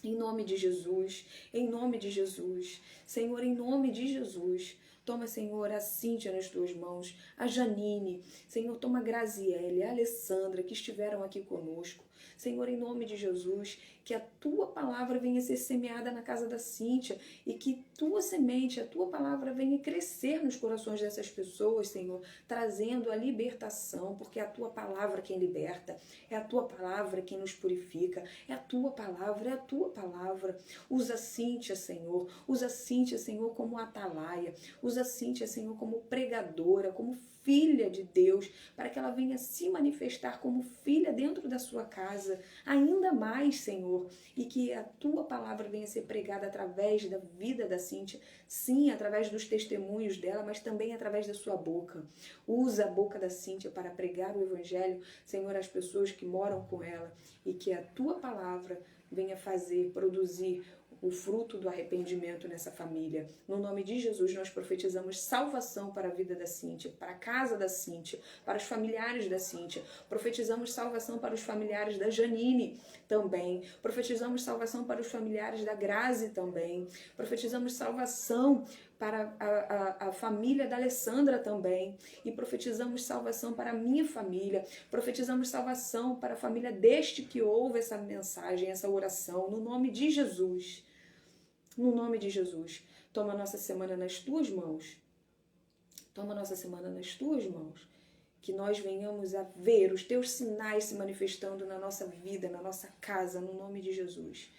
Em nome de Jesus, em nome de Jesus, Senhor, em nome de Jesus, toma, Senhor, a Cíntia nas Tuas mãos, a Janine, Senhor, toma a Graziele, a Alessandra, que estiveram aqui conosco, Senhor, em nome de Jesus, que a Tua palavra venha ser semeada na casa da Cíntia e que Tua semente, a Tua palavra venha crescer nos corações dessas pessoas, Senhor, trazendo a libertação, porque é a Tua palavra quem liberta, é a Tua palavra quem nos purifica, é a Tua palavra, é a Tua palavra. Usa a Cíntia, Senhor, como atalaia, usa a Cíntia, Senhor, como pregadora, como filha de Deus, para que ela venha se manifestar como filha dentro da sua casa, ainda mais, Senhor, e que a Tua palavra venha ser pregada através da vida da Cíntia, sim, através dos testemunhos dela, mas também através da sua boca. Usa a boca da Cíntia para pregar o Evangelho, Senhor, às pessoas que moram com ela, e que a Tua palavra venha produzir o fruto do arrependimento nessa família. No nome de Jesus, nós profetizamos salvação para a vida da Cíntia, para a casa da Cíntia, para os familiares da Cíntia. Profetizamos salvação para os familiares da Janine também. Profetizamos salvação para os familiares da Grazi também. Profetizamos salvação para a família da Alessandra também, e profetizamos salvação para a minha família, profetizamos salvação para a família deste que ouve essa mensagem, essa oração, no nome de Jesus. No nome de Jesus, toma a nossa semana nas Tuas mãos, toma a nossa semana nas Tuas mãos, que nós venhamos a ver os Teus sinais se manifestando na nossa vida, na nossa casa, no nome de Jesus.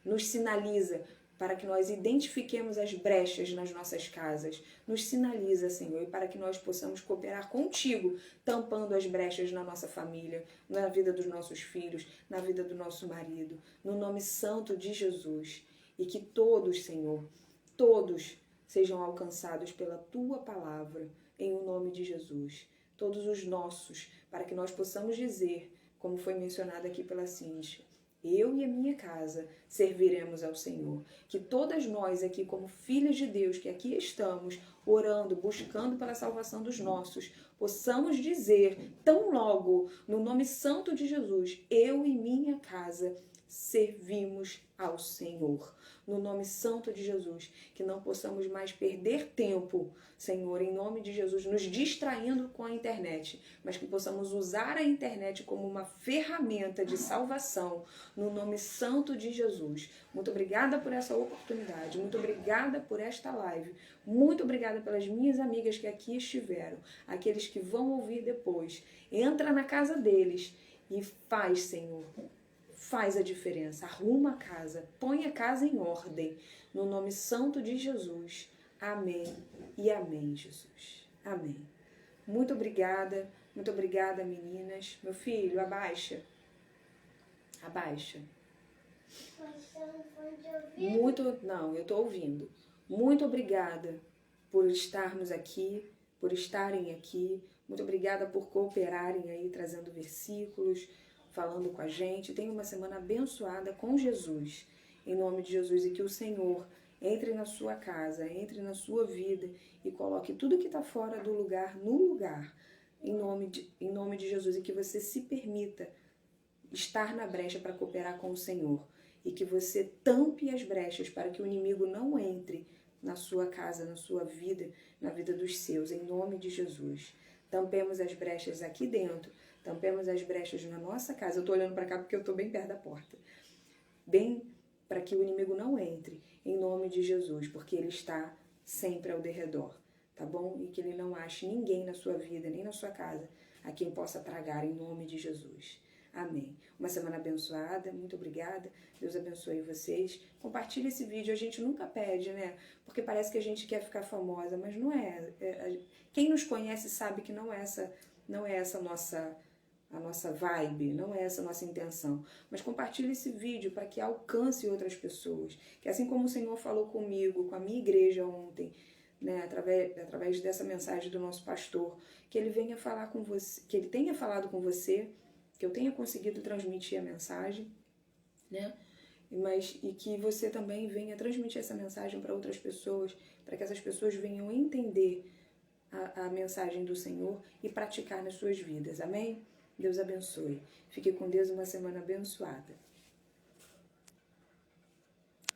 Nos sinaliza para que nós identifiquemos as brechas nas nossas casas. Nos sinaliza, Senhor, e para que nós possamos cooperar contigo, tampando as brechas na nossa família, na vida dos nossos filhos, na vida do nosso marido, no nome santo de Jesus. E que todos, Senhor, todos sejam alcançados pela Tua palavra, em o nome de Jesus. Todos os nossos, para que nós possamos dizer, como foi mencionado aqui pela Cíntia, eu e a minha casa serviremos ao Senhor. Que todas nós aqui, como filhas de Deus, que aqui estamos, orando, buscando pela salvação dos nossos, possamos dizer, tão logo, no nome santo de Jesus, eu e minha casa servimos ao Senhor. No nome santo de Jesus, que não possamos mais perder tempo, Senhor, em nome de Jesus, nos distraindo com a internet, mas que possamos usar a internet como uma ferramenta de salvação, no nome santo de Jesus. Muito obrigada por essa oportunidade, muito obrigada por esta live, muito obrigada pelas minhas amigas que aqui estiveram, aqueles que vão ouvir depois. Entra na casa deles e faz, Senhor, faz a diferença, arruma a casa, põe a casa em ordem, no nome santo de Jesus. Amém e amém, Jesus. Amém. Muito obrigada, meninas. Meu filho, abaixa. Abaixa. Não, eu tô ouvindo. Muito obrigada por estarmos aqui por estarem aqui. Muito obrigada por cooperarem aí, trazendo versículos, falando com a gente. Tenha uma semana abençoada com Jesus, em nome de Jesus. E que o Senhor entre na sua casa, entre na sua vida e coloque tudo que está fora do lugar no lugar, em nome de Jesus. E que você se permita estar na brecha para cooperar com o Senhor. E que você tampe as brechas para que o inimigo não entre na sua casa, na sua vida, na vida dos seus, em nome de Jesus. Tampemos as brechas aqui dentro, tampemos as brechas na nossa casa. Eu tô olhando para cá porque eu tô bem perto da porta. Bem para que o inimigo não entre, em nome de Jesus, porque ele está sempre ao derredor, tá bom? E que ele não ache ninguém na sua vida, nem na sua casa, a quem possa tragar, em nome de Jesus. Amém. Uma semana abençoada, muito obrigada. Deus abençoe vocês. Compartilhe esse vídeo, a gente nunca pede, né? Porque parece que a gente quer ficar famosa, mas não é. Quem nos conhece sabe que não é essa a nossa vibe, não é essa a nossa intenção. Mas compartilhe esse vídeo para que alcance outras pessoas. Que assim como o Senhor falou comigo, com a minha igreja ontem, né, através dessa mensagem do nosso pastor, que ele venha falar com você, que ele tenha falado com você, que eu tenha conseguido transmitir a mensagem, né? E que você também venha transmitir essa mensagem para outras pessoas, para que essas pessoas venham entender a mensagem do Senhor e praticar nas suas vidas. Amém? Deus abençoe. Fique com Deus, uma semana abençoada.